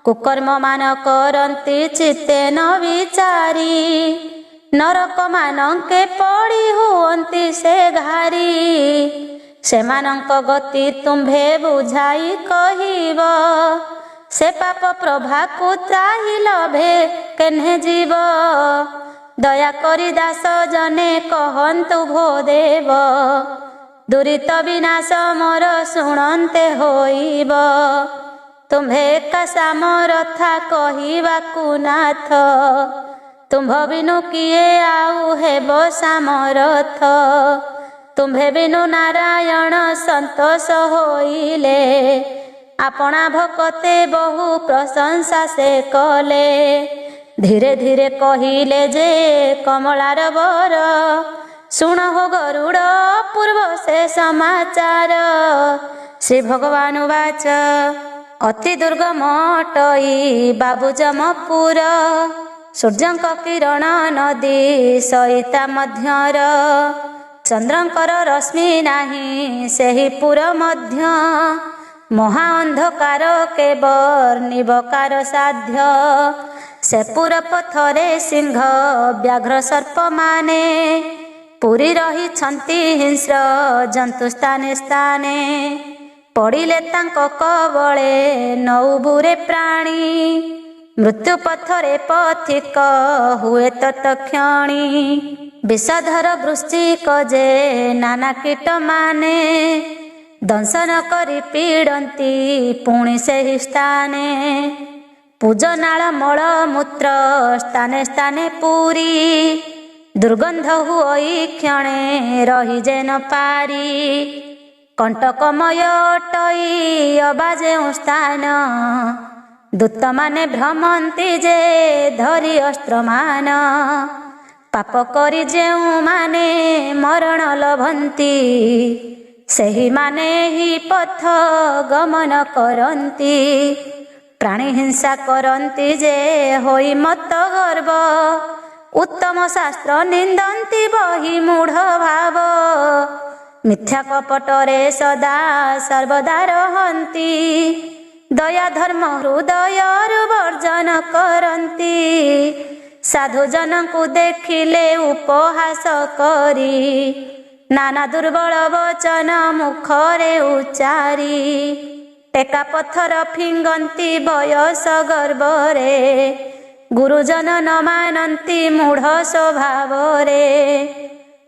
କୁକର୍ମ ମାନ କରନ୍ତି ଚିତ୍ତେ ନ ବିଚାରି। ନରକ ମାନଙ୍କେ ପଡ଼ି ହୁଅନ୍ତି ସେ ଘାରି। ସେମାନଙ୍କ ଗତି ତୁମ୍ଭେ ବୁଝାଇ କହିବ। ସେ ପାପ ପ୍ରଭାକୁ ତ୍ରାହି ଲଭେ କେହ୍ନେ ଯିବ। ଦୟାକରି ଦାସ ଜନେ କହନ୍ତୁ ଭୋ ଦେବ। ଦୁରିତ ବିନାଶ ମୋର ଶୁଣନ୍ତେ ହୋଇବ। ତୁମ୍ଭେ ଏକା ସାମରଥା କହିବାକୁ ନାଥ। ତୁମ୍ଭ ବିନୁ କିଏ ଆଉ ହେବ ସାମରଥ। ତୁମ୍ଭେ ବିନୁ ନାରାୟଣ ସନ୍ତୋଷ ହୋଇଲେ। ଆପଣା ଭକତେ ବହୁ ପ୍ରଶଂସା ସେ କଲେ। ଧୀରେ ଧୀରେ କହିଲେ ଯେ କମଳାର ବର। ଶୁଣ ହୋ ଗରୁଡ଼ ପୂର୍ବ ସେ ସମାଚାର। ଶ୍ରୀ ଭଗବାନ ବାଚ ଅତି ଦୁର୍ଗମ ଅଟଇ ବାବୁ ଯମପୁର। ସୂର୍ଯ୍ୟଙ୍କ କିରଣ ନଦୀ ସଇତା ମଧ୍ୟର। ଚନ୍ଦ୍ରଙ୍କର ରଶ୍ମି ନାହିଁ ସେହି ପୁର ମଧ୍ୟ। ମହା ଅନ୍ଧକାର କେବର୍ଣ୍ଣିବକାର ସାଧ୍ୟ। ସେ ପୁର ପଥରେ ସିଂହ ବ୍ୟାଘ୍ର ସର୍ପମାନେ। ପୁରୀ ରହିଛନ୍ତି ହିଂସ୍ର ଜନ୍ତୁ ସ୍ଥାନେ ସ୍ଥାନେ। ପଡ଼ିଲେ ତାଙ୍କ କବଳେ ନଉବୁରେ ପ୍ରାଣୀ। ମୃତ୍ୟୁ ପଥରେ ପଥିକ ହୁଏ ତତ୍କ୍ଷଣି। ବିଷଧର ବୃଶ୍ଚିକ ଯେ ନାନା କୀଟ ମାନେ। ଦଂଶନ କରି ପୀଡ଼ନ୍ତି ପୁଣି ସେହି ସ୍ଥାନେ। ପୂଜନାଳ ମଳ ମୂତ୍ର ସ୍ଥାନେ ସ୍ଥାନେ ପୁରୀ। ଦୁର୍ଗନ୍ଧ ହୁଅଇ କ୍ଷଣେ ରହି ଯେନ ପାରି। କଣ୍ଟକମୟ ଅଟଇ ଅବା ଯେଉଁ ସ୍ଥାନ। ଦୂତମାନେ ଭ୍ରମନ୍ତି ଯେ ଧରି ଅସ୍ତ୍ରମାନ। ପାପ କରି ଯେଉଁମାନେ ମରଣ ଲଭନ୍ତି। ସେହିମାନେ ହିଁ ପଥ ଗମନ କରନ୍ତି। ପ୍ରାଣୀ ହିଂସା କରନ୍ତି ଯେ ହୋଇ ମତ ଗର୍ବ। ଉତ୍ତମ ଶାସ୍ତ୍ର ନିନ୍ଦନ୍ତି ବହି ମୂଢ଼ ଭାବ। ମିଥ୍ୟା କପଟରେ ସଦା ସର୍ବଦା ରହନ୍ତି। ଦୟା ଧର୍ମ ହୃଦୟରୁ ବର୍ଜନ କରନ୍ତି। ସାଧୁଜନଙ୍କୁ ଦେଖିଲେ ଉପହାସ କରି। ନାନା ଦୁର୍ବଳ ବଚନ ମୁଖରେ ଉଚ୍ଚାରି। ଟେକା ପଥର ଫିଙ୍ଗନ୍ତି ବୟସ ଗର୍ବରେ। ଗୁରୁଜନ ନ ମାନନ୍ତି ମୂଢ଼ ସ୍ୱଭାବରେ।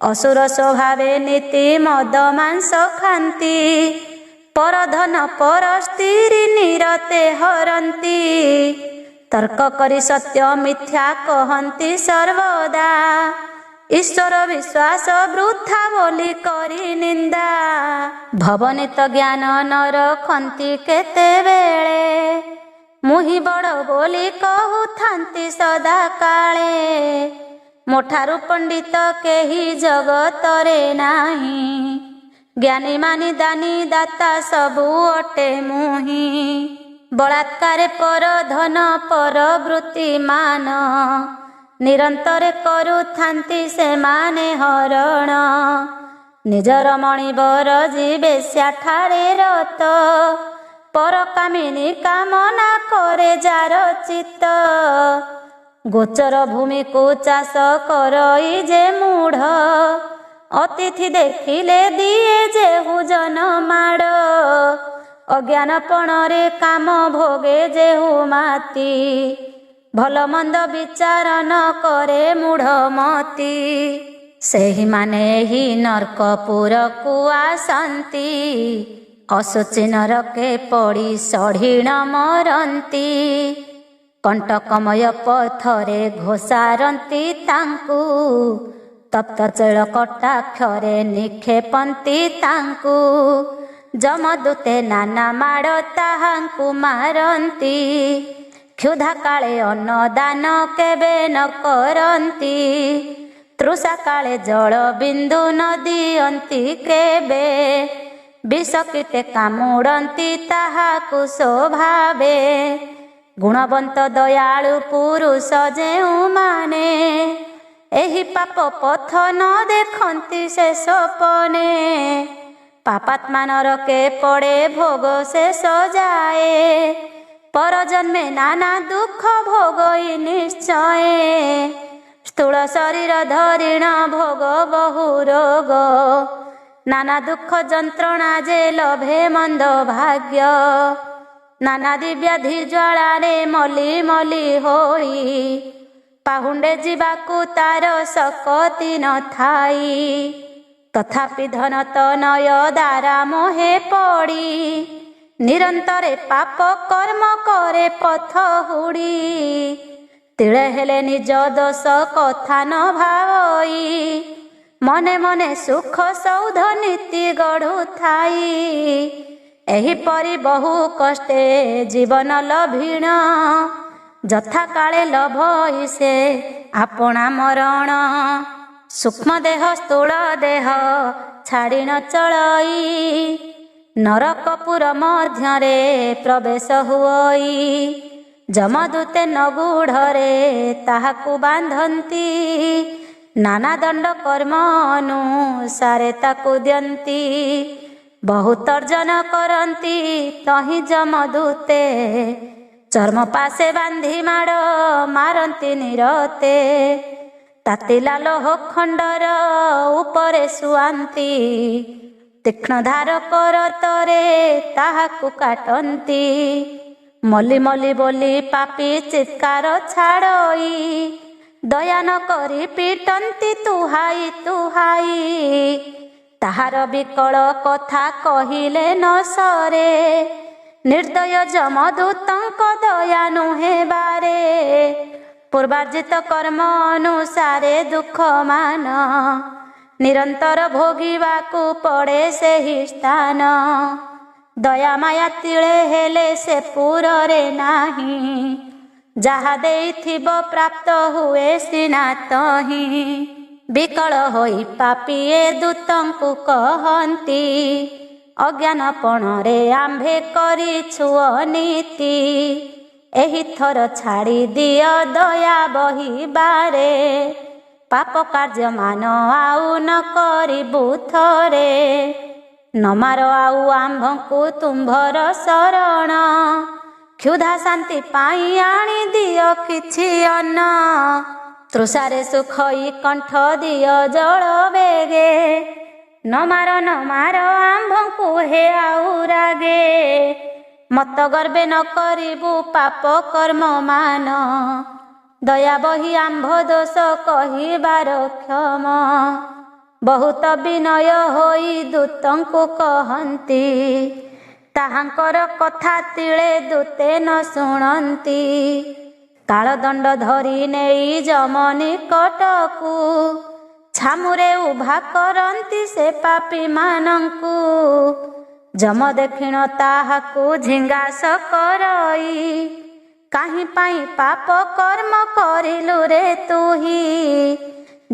ଅସୁର ସ୍ୱଭାବେ ନୀତି ମଦ ମାଂସ ଖାନ୍ତି। ପରଧନ ପର ସ୍ତ୍ରୀ ନିରତେ ହରନ୍ତି। ତର୍କ କରି ସତ୍ୟ ମିଥ୍ୟା କହନ୍ତି ସର୍ବଦା। ଈଶ୍ୱର ବିଶ୍ୱାସ ବୃଥା ବୋଲି କରି ନିନ୍ଦା। ଭବନିତ ଜ୍ଞାନ ନ ରଖନ୍ତି କେତେବେଳେ। ମୁହିଁ ବଡ଼ ବୋଲି କହୁଥାନ୍ତି ସଦା କାଳେ। ମୋଠାରୁ ପଣ୍ଡିତ କେହି ଜଗତରେ ନାହିଁ। ଜ୍ଞାନୀ ମାନି ଦାନୀ ଦାତା ସବୁ ଅଟେ ମୁହିଁ। ବଳାତ୍କାରେ ପର ଧନ ପର ବୃତ୍ତି ମାନ। ନିରନ୍ତରେ କରୁଥାନ୍ତି ସେମାନେ ହରଣ। ନିଜର ମଣିବର ଯିବେ ସ୍ୟାଠାରେ ରତ। ପର କାମିନୀ କାମନା କରେ ଯାର ଚିତ୍ତ। ଗୋଚର ଭୂମିକୁ ଚାଷ କରଇ ଯେ ମୂଢ଼। ଅତିଥି ଦେଖିଲେ ଦିଏ ଯେହୁ ଜନ ମାଡ଼। ଅଜ୍ଞାନପଣରେ କାମ ଭୋଗେ ଯେହୁ ମାତି। ଭଲ ମନ୍ଦ ବିଚାର ନ କରେ ମୂଢ଼ମତି। ସେହିମାନେ ହିଁ ନର୍କପୁରକୁ ଆସନ୍ତି। ଅଶୁଚି ନରକେ ପଡ଼ି ସଢ଼ିଣ ମରନ୍ତି। କଣ୍ଟକମୟ ପଥରେ ଘୋଷାରନ୍ତି ତାଙ୍କୁ। ତପ୍ତ ଚୈଳ କଟାକ୍ଷରେ ନିକ୍ଷେପନ୍ତି ତାଙ୍କୁ। ଯମଦୂତେ ନାନା ମାଡ଼ ତାହାଙ୍କୁ ମାରନ୍ତି। କ୍ଷୁଧା କାଳେ ଅନ୍ନଦାନ କେବେ ନ କରନ୍ତି, ତୃଷା କାଳେ ଜଳ ବିନ୍ଦୁ ନ ଦିଅନ୍ତି କେବେ, ବିଷ କୀଟେ କାମୁଡ଼ନ୍ତି ତାହାକୁ ସ୍ୱଭାବେ, ଗୁଣବନ୍ତ ଦୟାଳୁ ପୁରୁଷ ଯେଉଁମାନେ, ଏହି ପାପ ପଥ ନ ଦେଖନ୍ତି ସେ ସପନେ, ପାପାତ୍ମା ନରକେ ପଡ଼େ ଭୋଗ ଶେଷ ଯାଏ, ପରଜନ୍ମେ ନାନା ଦୁଃଖ ଭୋଗଇ ନିଶ୍ଚୟ, ସ୍ଥୂଳ ଶରୀର ଧରିଣ ଭୋଗ ବହୁ ରୋଗ, ନାନା ଦୁଃଖ ଯନ୍ତ୍ରଣା ଯେ ଲଭେ ମନ୍ଦ ଭାଗ୍ୟ, ନାନା ଦିବ୍ୟାଧି ଜ୍ୱାଳାରେ ମଲି ମଲି ହୋଇ, ପାହୁଣ୍ଡେ ଯିବାକୁ ତାର ଶକତି ନଥାଇ, ତଥାପି ଧନ ତନୟ ଦାରା ମୋହେ ପଡ଼ି, ନିରନ୍ତରେ ପାପ କର୍ମ କରେ ପଥ ହୁଡ଼ି, ତିଳେ ହେଲେ ନିଜ ଦୋଷ କଥା ନ ଭାବଇ, ମନେ ମନେ ସୁଖ ସୌଧ ନୀତି ଗଢ଼ୁଥାଇ, ଏହିପରି ବହୁ କଷ୍ଟେ ଜୀବନ ଲଭିଣ, ଯଥା କାଳେ ଲଭଇ ସେ ଆପଣା ମରଣ, ସୂକ୍ଷ୍ମ ଦେହ ସ୍ଥୂଳ ଦେହ ଛାଡ଼ି ନ ଚଳଇ, ନରକପୁର ମଧ୍ୟରେ ପ୍ରବେଶ ହୁଅଇ, ଯମଦୂତେ ନଗୁଢ଼ରେ ତାହାକୁ ବାନ୍ଧନ୍ତି, ନାନା ଦଣ୍ଡ କର୍ମ ଅନୁସାରେ ତାକୁ ଦିଅନ୍ତି, ବହୁ ତର୍ଜନ କରନ୍ତି ତହିଁ ଯମଦୂତେ, ଚର୍ମ ପାଶେ ବାନ୍ଧି ମାଡ଼ ମାରନ୍ତି ନିରତେ, ତାତିଲା ଲୋହ ଖଣ୍ଡର ଉପରେ ଶୁଆନ୍ତି, ତୀକ୍ଷ୍ଣ ଧାର କରତରେ ତାହାକୁ କାଟନ୍ତି, ମଲି ମଲି ବୋଲି ପାପି ଚିତ୍କାର ଛାଡ଼ଇ, ଦୟା ନ କରି ପିଟନ୍ତି ତୁହାଇ ତୁହାଇ, ତାହାର ବିକଳ କଥା କହିଲେ ନ ସରେ, ନିର୍ଦ୍ଦୟ ଯମଦୂତଙ୍କ ଦୟା ନୁହେଁ ବାରେ, ପୂର୍ବାର୍ଜିତ କର୍ମ ଅନୁସାରେ ଦୁଃଖ ମାନ, ନିରନ୍ତର ଭୋଗିବାକୁ ପଡ଼େ ସେହି ସ୍ଥାନ, ଦୟା ମାୟା ତିଳେ ହେଲେ ସେ ପୁରରେ ନାହିଁ, ଯାହା ଦେଇଥିବ ପ୍ରାପ୍ତ ହୁଏ ସିନା ତହିଁ, ବିକଳ ହୋଇ ପାପି ଏ ଦୂତଙ୍କୁ କହନ୍ତି, ଅଜ୍ଞାନପଣରେ ଆମ୍ଭେ କରିଛୁ ଅନୀତି, ଏହି ଥର ଛାଡ଼ି ଦିଅ ଦୟା ବହିବାରେ, ପାପ କାର୍ଯ୍ୟମାନ ଆଉ ନ କରିବୁ ଥରେ, ନ ମାର ଆଉ ଆମ୍ଭଙ୍କୁ ତୁମ୍ଭର ଶରଣ, କ୍ଷୁଧା ଶାନ୍ତି ପାଇଁ ଆଣି ଦିଅ କିଛି ଅନ୍ନ, ତୃଷାରେ ସୁଖଇ କଣ୍ଠ ଦିଅ ଜଳ ବେଗେ, ନ ମାର ଆମ୍ଭଙ୍କୁ ହେ ଆଉ ରାଗେ, ମତ ଗର୍ବେ ନ କରିବୁ ପାପ କର୍ମ ମାନ, ଦୟା ବହି ଆମ୍ଭ ଦୋଷ କହିବାର କ୍ଷମ, ବହୁତ ବିନୟ ହୋଇ ଦୂତଙ୍କୁ କହନ୍ତି, ତାହାଙ୍କର କଥା ତିଳେ ଦୂତେ ନ ଶୁଣନ୍ତି, କାଳଦଣ୍ଡ ଧରି ନେଇ ଯମ ନିକଟକୁ, ଛାମୁରେ ଉଭା କରନ୍ତି ସେ ପାପୀ ମାନଙ୍କୁ, ଯମ ଦେଖିଣ ତାହାକୁ ଝିଙ୍ଗାସ କରଇ, କାହିଁ ପାଇଁ ପାପ କର୍ମ କରିଲୁ ରେ ତୁହି,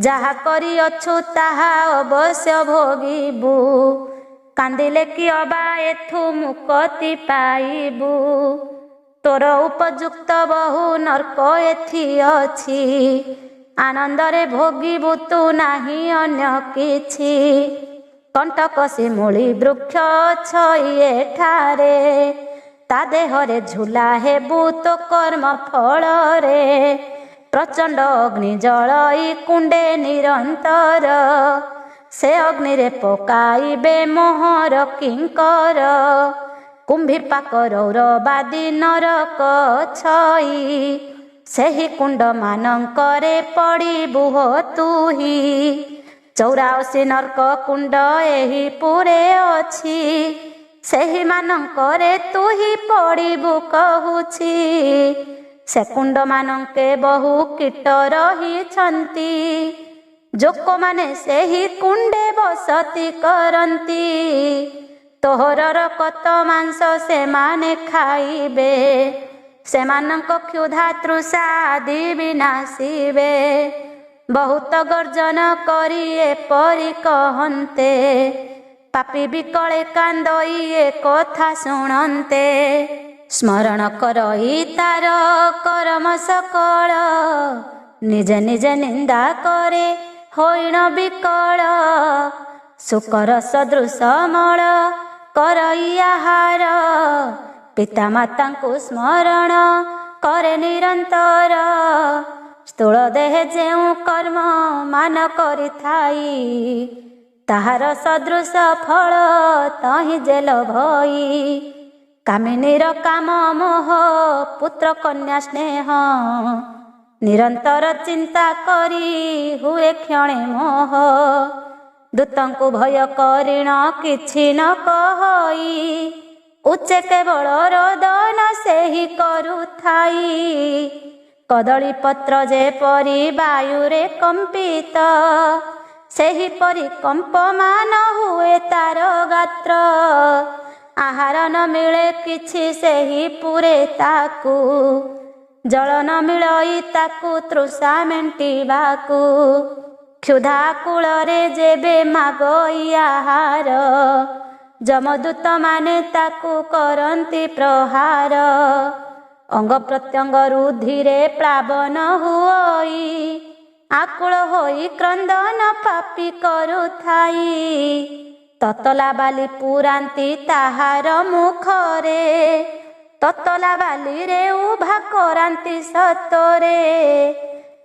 ଯାହା କରିଅଛୁ ତାହା ଅବଶ୍ୟ ଭୋଗିବୁ, କାନ୍ଦିଲେ କି ଅବା ଏଥୁ ମୁକ୍ତି ପାଇବୁ, ତୋର ଉପଯୁକ୍ତ ବହୁ ନର୍କ ଏଥି ଅଛି, ଆନନ୍ଦରେ ଭୋଗିବୁ ତୁ ନାହିଁ ଅନ୍ୟ କିଛି, କଣ୍ଟକ ଶିମୂଳି ବୃକ୍ଷ ଛଇ ଏଠାରେ, ତା ଦେହରେ ଝୁଲା ହେବୁ ତୋ କର୍ମ ଫଳରେ, ପ୍ରଚଣ୍ଡ ଅଗ୍ନି ଜଳଇ କୁଣ୍ଡେ ନିରନ୍ତର, ସେ ଅଗ୍ନିରେ ପକାଇବେ ମୋହର କିଙ୍କର, କୁମ୍ଭୀପାକ ରୌରବାଦୀ ନରକ ଛଇ, ସେହି କୁଣ୍ଡ ମାନଙ୍କରେ ପଡ଼ିବୁ ହୋ ତୁହି, 84 ନର୍କ କୁଣ୍ଡ ଏହି ପୁରେ ଅଛି, ସେହି ମାନଙ୍କରେ ତୁହି ପଡ଼ିବୁ କହୁଛି, ସେ କୁଣ୍ଡ ମାନଙ୍କେ ବହୁ କୀଟ ରହିଛନ୍ତି, ଯୋକମାନେ ସେହି କୁଣ୍ଡେ ବସତି କରନ୍ତି, ତୋହରର କତ ମାଂସ ସେମାନେ ଖାଇବେ, ସେମାନଙ୍କ କ୍ଷୁଧା ତୃଷା ଆଦି ବିନାଶିବେ। ବହୁତ ଗର୍ଜନ କରି ଏପରି କହନ୍ତେ, ପାପୀ ବିକଳେ କାନ୍ଦଇ ଏ କଥା ଶୁଣନ୍ତେ। ସ୍ମରଣ କରଇ ତାର କରମ ସକଳ, ନିଜେ ନିଜେ ନିନ୍ଦା କରେ ହୋଇଣ ବିକଳ। ଶୁକର ସଦୃଶ ମଳ କରଇ ଆହାର, ପିତାମାତାଙ୍କୁ ସ୍ମରଣ କରେ ନିରନ୍ତର। ସ୍ଥୂଳ ଦେହେ ଯେଉଁ କର୍ମ ମାନ କରିଥାଇ, ତାହାର ସଦୃଶ ଫଳ ତହିଁ ଜେଲ ଭଇ। କାମିନୀର କାମ ମୋହ ପୁତ୍ର କନ୍ୟା ସ୍ନେହ, ନିରନ୍ତର ଚିନ୍ତା କରି ହୁଏ କ୍ଷଣେ ମୋହ। ଦୂତଙ୍କୁ ଭୟ କରିଣ କିଛି ନ କହଇ, ଉଚ୍ଚେ କେବଳ ରୋଦନ ସେହି କରୁଥାଇ। କଦଳୀ ପତ୍ର ଯେପରି ବାୟୁରେ କମ୍ପିତ, ସେହିପରି କମ୍ପମାନ ହୁଏ ତାର ଗାତ୍ର। ଆହାର ନ ମିଳେ କିଛି ସେହି ପୁରେ ତାକୁ, ଜଳ ନ ମିଳଇ ତାକୁ ତୃଷା ମେଣ୍ଟିବାକୁ। କ୍ଷୁଧା କୂଳରେ ଯେବେ ମାଗଇ ଆହାର, ଯମଦୂତ ମାନେ ତାକୁ କରନ୍ତି ପ୍ରହାର। ଅଙ୍ଗ ପ୍ରତ୍ୟଙ୍ଗ ରୁଧିରେ ପ୍ଳାବନ ହୁଅଇ, ଆକୁଳ ହୋଇ କ୍ରନ୍ଦନ ପାପୀ କରୁଥାଇ। ତତଲା ବାଲି ପୁରାନ୍ତି ତାହାର ମୁଖରେ, ତତଲା ବାଲିରେ ଉଭା କରାନ୍ତି ସତରେ।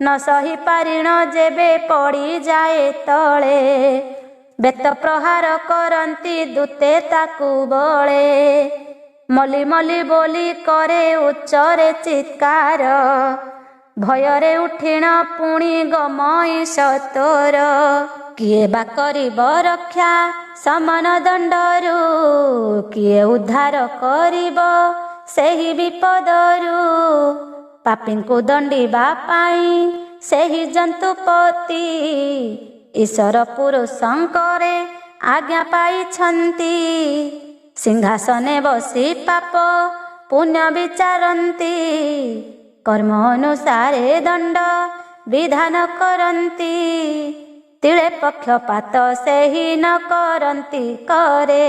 ନ ସହି ପାରିଣ ଯେବେ ପଡ଼ିଯାଏ ତଳେ, ବେତ ପ୍ରହାର କରନ୍ତି ଦୂତେ ତାକୁ ବଳେ। ମଲି ମଲି ବୋଲି କରେ ଉଚ୍ଚରେ ଚିତ୍କାର, ଭୟରେ ଉଠିଣ ପୁଣି ଗମଇ ସତୋର। କିଏ ବା କରିବ ରକ୍ଷା ସମନ ଦଣ୍ଡରୁ, କିଏ ଉଦ୍ଧାର କରିବ ସେହି ବିପଦରୁ। ପାପୀଙ୍କୁ ଦଣ୍ଡିବା ପାଇଁ ସେହି ଜନ୍ତୁପତି, ଈଶ୍ୱର ପୁରୁଷଙ୍କରେ ଆଜ୍ଞା ପାଇଛନ୍ତି। ସିଂହାସନେ ବସି ପାପ ପୁଣ୍ୟ ବିଚାରନ୍ତି, କର୍ମ ଅନୁସାରେ ଦଣ୍ଡ ବିଧାନ କରନ୍ତି। ତିଳେ ପକ୍ଷପାତ ସେହି ନ କରନ୍ତି କରେ,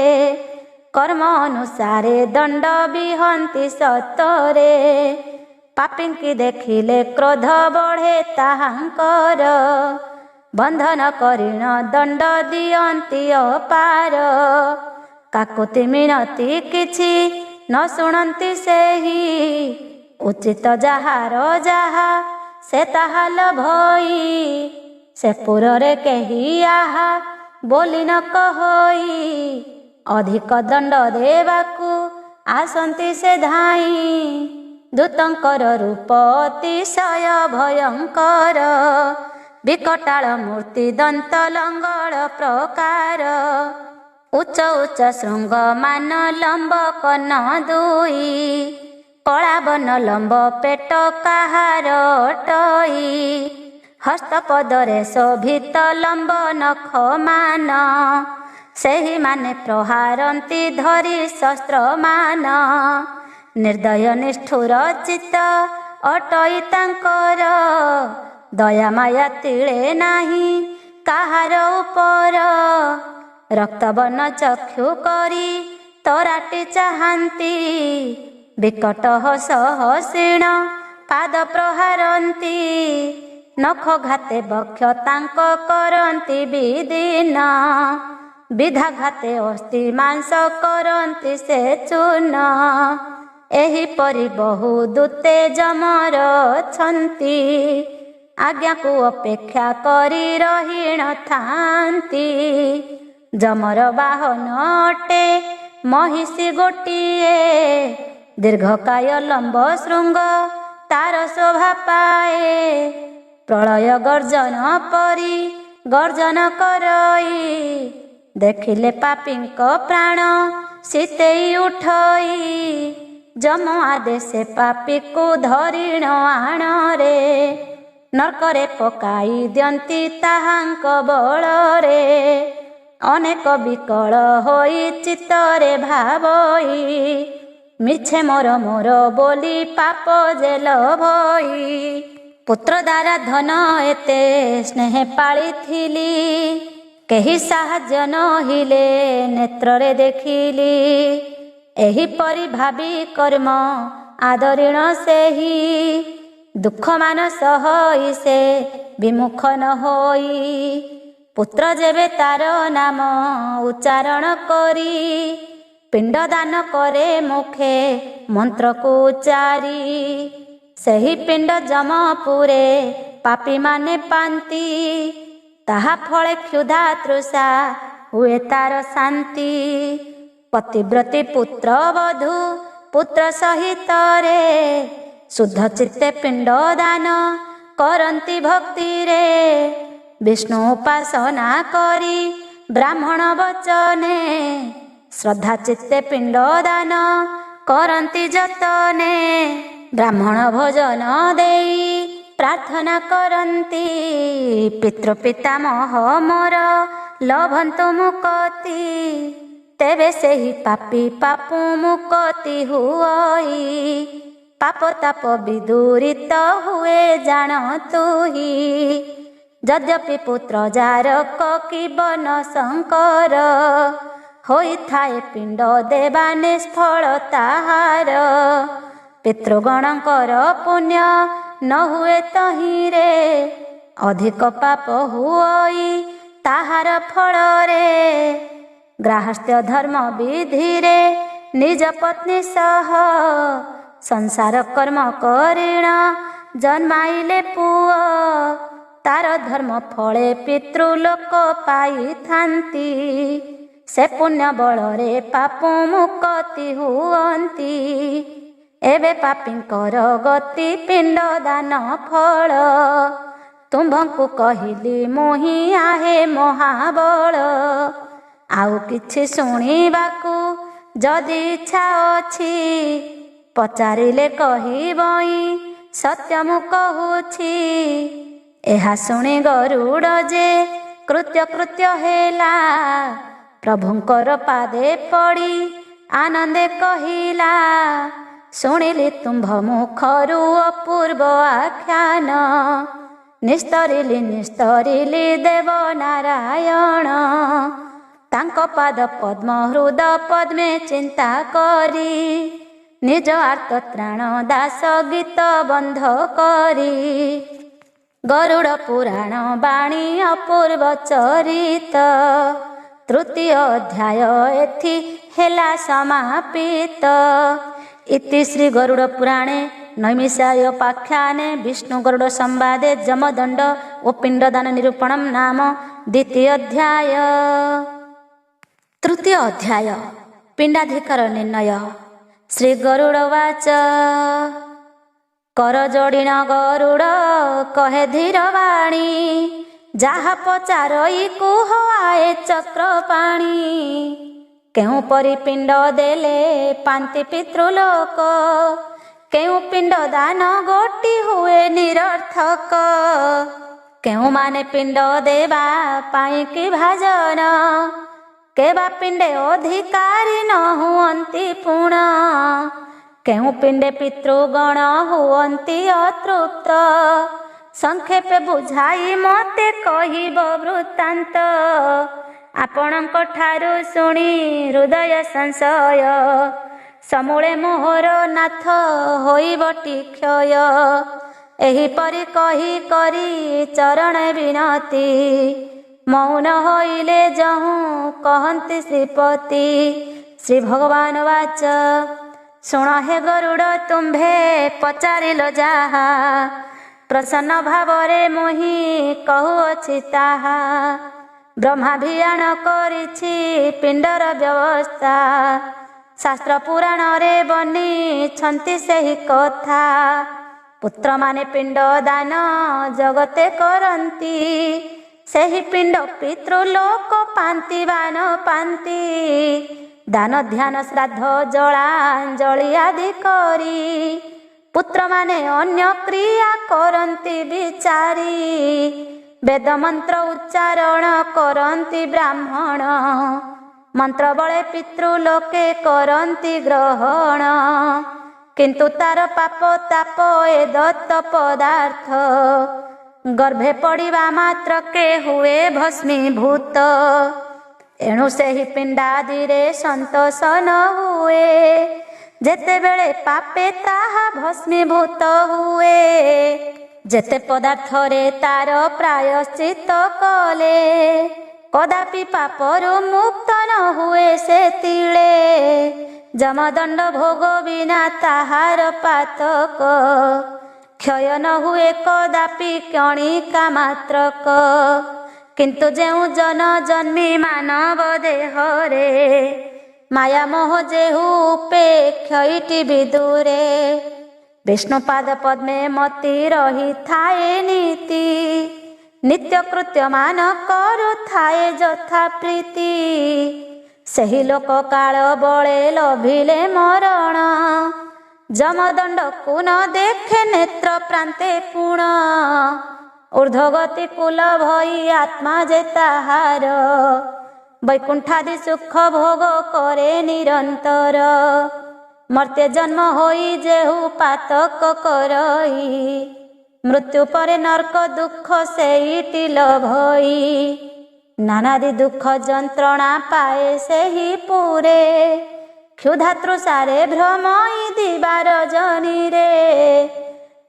କର୍ମ ଅନୁସାରେ ଦଣ୍ଡ ବିହନ୍ତି ସତରେ। ପାପୀଙ୍କି ଦେଖିଲେ କ୍ରୋଧ ବଢ଼େ ତାହାଙ୍କର, ବନ୍ଧନ କରିଣ ଦଣ୍ଡ ଦିଅନ୍ତି ଅପାର। କାକୁତି ମିନତି କିଛି ନ ଶୁଣନ୍ତି ସେହି, ଉଚିତ ଯାହାର ଯାହା ସେ ତାହା ଲଭଇ। ସେ ପୁରରେ କେହି ଆହା ବୋଲି ନ କହଇ, ଅଧିକ ଦଣ୍ଡ ଦେବାକୁ ଆସନ୍ତି ସେ ଧାଇଁ। ଦୂତଙ୍କର ରୂପ ଅତିଶୟ ଭୟଙ୍କର, ବିକଟାଳ ମୂର୍ତ୍ତି ଦନ୍ତ ଲଙ୍ଗଳ ପ୍ରକାର। ଉଚ୍ଚ ଉଚ୍ଚ ଶୃଙ୍ଗ ମାନ ଲମ୍ବ କର୍ଣ୍ଣ ଦୁଇ, କଳା ବନ ଲମ୍ବ ପେଟ କାହାର ଅଟଇ। ହସ୍ତପଦରେ ଶୋଭିତ ଲମ୍ବ ନଖ ମାନ, ସେହି ମାନେ ପ୍ରହାରନ୍ତି ଧରି ଶସ୍ତ୍ର ମାନ। ନିର୍ଦୟ ନିଷ୍ଠୁର ଚିତ୍ତ ଅଟଇ ତାଙ୍କର, ଦୟା ମାୟା ତିଳେ ନାହିଁ କାହାର ଉପର। ରକ୍ତବର୍ଣ୍ଣ ଚକ୍ଷୁ କରି ତରାଟି ଚାହାନ୍ତି, ବିକଟ ହସ ହସିଣ ପାଦ ପ୍ରହାରନ୍ତି। ନଖ ଘାତେ ବକ୍ଷ ତାଙ୍କ କରନ୍ତି ବିଦୀନ, ବିଧାଘାତେ ଅସ୍ଥି ମାଂସ କରନ୍ତି ସେ ଚୂର୍ଣ୍ଣ। ଏହିପରି ବହୁ ଦୂତେ ଯମର ଅଛନ୍ତି, ଆଜ୍ଞାକୁ ଅପେକ୍ଷା କରି ରହି ନ ଥାନ୍ତି। ଯମର ବାହନ ଅଟେ ମହିଷୀ ଗୋଟିଏ, ଦୀର୍ଘକାୟ ଲମ୍ବ ଶୃଙ୍ଗ ତାର ଶୋଭା ପାଏ। ପ୍ରଳୟ ଗର୍ଜନ ପରି ଗର୍ଜନ କରଇ, ଦେଖିଲେ ପାପୀଙ୍କ ପ୍ରାଣ ଶୀତେଇ ଉଠଇ। ଯମ ଆଦେଶେ ପାପୀକୁ ଧରିଣ ଆଣରେ, ନର୍କରେ ପକାଇ ଦିଅନ୍ତି ତାହାଙ୍କ ବଳରେ। ଅନେକ ବିକଳ ହୋଇ ଚିତ୍ତରେ ଭାବଇ, ମିଛେ ମୋର ମୋର ବୋଲି ପାପ ଜେଲ ଭଇ। ପୁତ୍ର ଦ୍ୱାରା ଧନ ଏତେ ସ୍ନେହ ପାଳିଥିଲି, କେହି ସାହାଯ୍ୟ ନହିଲେ ନେତ୍ରରେ ଦେଖିଲି। ଏହିପରି ଭାବି କର୍ମ ଆଦରିଣ ସେହି, ଦୁଃଖ ମାନ ସହଇ ସେ ବିମୁଖ ନ ହୋଇ। ପୁତ୍ର ଯେବେ ତାର ନାମ ଉଚ୍ଚାରଣ କରି, ପିଣ୍ଡ ଦାନ କରେ ମୁଖେ ମନ୍ତ୍ରକୁ ଉଚ୍ଚାରି। ସେହି ପିଣ୍ଡ ଯମପୁରେ ପାପୀମାନେ ପାନ୍ତି, ତାହା ଫଳେ କ୍ଷୁଧା ତୃଷା ହୁଏ ତାର ଶାନ୍ତି। ପତିବ୍ରତୀ ପୁତ୍ର ବଧୂ ପୁତ୍ର ସହିତରେ, ଶୁଦ୍ଧ ଚିତ୍ତେ ପିଣ୍ଡ ଦାନ କରନ୍ତି ଭକ୍ତିରେ। ବିଷ୍ଣୁ ଉପାସନା କରି ବ୍ରାହ୍ମଣ ବଚନେ, ଶ୍ରଦ୍ଧା ଚିତ୍ତେ ପିଣ୍ଡ ଦାନ କରନ୍ତି ଯତନେ। ବ୍ରାହ୍ମଣ ଭୋଜନ ଦେଇ ପ୍ରାର୍ଥନା କରନ୍ତି, ପିତୃ ପିତାମହ ମୋର ଲଭନ୍ତୁ ମୁକତି। ତେବେ ସେହି ପାପୀ ପାପୁ ମୁକତି ହୁଅଇ, ପାପ ତାପ ବିଦୂରିତ ହୁଏ ଜାଣ ତୁହି। ଯଦ୍ୟପି ପୁତ୍ର ଜାରକ କି ବନ ଶଙ୍କର, ହୋଇଥାଏ ପିଣ୍ଡ ଦେବା ନିଷ୍ଫଳ ତାହାର। ପିତୃଗଣଙ୍କର ପୁଣ୍ୟ ନ ହୁଏ ତହିଁରେ, ଅଧିକ ପାପ ହୁଅଇ ତାହାର ଫଳରେ। ଗ୍ରାହସ୍ଥ୍ୟ ଧର୍ମ ବିଧିରେ ନିଜ ପତ୍ନୀ ସହ, ସଂସାର କର୍ମ କରିଣ ଜନ୍ମାଇଲେ ପୁଅ। ତାର ଧର୍ମ ଫଳେ ପିତୃଲୋକ ପାଇଥାନ୍ତି, ସେ ପୁଣ୍ୟ ବଳରେ ପାପ ମୁକତି ହୁଅନ୍ତି। ଏବେ ପାପୀଙ୍କର ଗତି ପିଣ୍ଡ ଦାନ ଫଳ, ତୁମ୍ଭଙ୍କୁ କହିଲି ମୁହିଁ ଆହେ ମହାବଳ। ଆଉ କିଛି ଶୁଣିବାକୁ ଯଦି ଇଚ୍ଛା ଅଛି, ପଚାରିଲେ କହିବଇ ସତ୍ୟ ମୁଁ କହୁଛି। ଏହା ଶୁଣି ଗରୁଡ଼ ଯେ କୃତ୍ୟ କୃତ୍ୟ ହେଲା, ପ୍ରଭୁଙ୍କର ପାଦେ ପଡ଼ି ଆନନ୍ଦେ କହିଲା। ଶୁଣିଲି ତୁମ୍ଭ ମୁଖରୁ ଅପୂର୍ବ ଆଖ୍ୟାନ, ନିସ୍ତରିଲି ନିସ୍ତରିଲି ଦେବ ନାରାୟଣ। ତାଙ୍କ ପାଦ ପଦ୍ମ ହୃଦ ପଦ୍ମେ ଚିନ୍ତା କରି, ନିଜ ଆର୍ତ୍ତତ୍ରାଣ ଦାସ ଗୀତ ବନ୍ଧ କରି। ଗରୁଡ଼ ପୁରାଣ ବାଣୀ ଅପୂର୍ବ ଚରିତ, ତୃତୀୟ ଅଧ୍ୟାୟ ଏଥି ହେଲା ସମାପିତ। ଇତି ଶ୍ରୀ ଗରୁଡ଼ ପୁରାଣେ ନୈମିଷାରଣ୍ୟୋପାଖ୍ୟାନେ ବିଷ୍ଣୁ ଗରୁଡ଼ ସମ୍ବାଦେ ଯମଦଣ୍ଡ ଓ ପିଣ୍ଡଦାନ ନିରୂପଣମ୍ ନାମ ଦ୍ୱିତୀୟ ଅଧ୍ୟାୟ। ତୃତୀୟ ଅଧ୍ୟାୟ ପିଣ୍ଡାଧିକାର ନିର୍ଣ୍ଣୟ। ଶ୍ରୀ ଗରୁଡ଼ ବାଚ, କର ଯୋଡ଼ିଣ ଗରୁଡ଼ କହେ ଧୀର ବାଣୀ, ଯାହା ପଚାରଇ କୁହ ଆଏ ଚକ୍ର ପାଣି। କେଉଁ ପରି ପିଣ୍ଡ ଦେଲେ ପାନ୍ତି ପିତୃଲୋକ, କେଉଁ ପିଣ୍ଡ ଦାନ ଗୋଟି ହୁଏ ନିରର୍ଥକ। କେଉଁମାନେ ପିଣ୍ଡ ଦେବା ପାଇଁ କି ଭାଜନ, କେବା ପିଣ୍ଡେ ଅଧିକାରୀ ନ ହୁଅନ୍ତି ପୁଣ। କେଉଁ ପିଣ୍ଡେ ପିତୃଗଣ ହୁଅନ୍ତି ଅତୃପ୍ତ, ସଂକ୍ଷେପେ ବୁଝାଇ ମୋତେ କହିବ ବୃତ୍ତାନ୍ତ। ଆପଣଙ୍କ ଠାରୁ ଶୁଣି ହୃଦୟ ସଂଶୟ, ସମୂଳେ ମୋହର ନାଥ ହୋଇବ ଟିକ୍ଷୟ। ଏହିପରି କହି କରି ଚରଣ ବିନତି, ମୌନ ହୋଇଲେ ଯହୁଁ କହନ୍ତି ଶ୍ରୀପତି। ଶ୍ରୀ ଭଗବାନ ବାଚ, ଶୁଣ ହେ ଗରୁଡ଼ ତୁମ୍ଭେ ପଚାରିଲ ଯାହା, ପ୍ରସନ୍ନ ଭାବରେ ମୁହିଁ କହୁଅଛି ତାହା। ବ୍ରହ୍ମାଭିୟାନ କରିଛି ପିଣ୍ଡର ବ୍ୟବସ୍ଥା, ଶାସ୍ତ୍ର ପୁରାଣରେ ବନିଛନ୍ତି ସେହି କଥା। ପୁତ୍ରମାନେ ପିଣ୍ଡ ଦାନ ଜଗତେ କରନ୍ତି, ସେହି ପିଣ୍ଡ ପିତୃଲୋକ ପାନ୍ତି ବା ନ ପାନ୍ତି। ଦାନ ଧ୍ୟାନ ଶ୍ରାଦ୍ଧ ଜଳାଞ୍ଜଳି ଆଦି କରି, ପୁତ୍ରମାନେ ଅନ୍ୟ କ୍ରିୟା କରନ୍ତି ବିଚାରି। ବେଦ ମନ୍ତ୍ର ଉଚ୍ଚାରଣ କରନ୍ତି ବ୍ରାହ୍ମଣ, मंत्र बळे पितृ लोके करन्ति ग्रहण किंतु तार पाप ताप ए दत्त पदार्थ गर्भे पड़िबा मात्रके हुए भस्मीभूत एणु सेहि पिंडादिरे संतोष न हुए जेते बेले पापे ताहा भस्मीभूत हुए जेते पदार्थ रे तार प्रायश्चित कले कदापि पापरु मुक्त न हुए से तिले जमदंड भोग बिना ताहार पातक क्षय न हुए कदापि कणिका मात्रक किंतु जेउ जन जन्मी मानव देहरे माया मोह जेहु उपेक्षयिटी विदुरे विष्णुपाद पद्मे मति रही थाए नीति नित्य कृत्य मान करु थाए जथा प्रीति सही लोक काल बळे लभिले मरण जमदंड को न देखे नेत्र प्रांते पुण ऊर्ध्वगति कुल भई आत्मा जे ताहार वैकुंठादि सुख भोग करे निरंतर मर्त्य जन्म होई जेहु पातक करई मृत्यु परे नरक दुख सेईटी लभई नानादि दुख जंत्रणा पाए सेही पुरे क्षुधा तृषारे भ्रमई दिबार जनीरे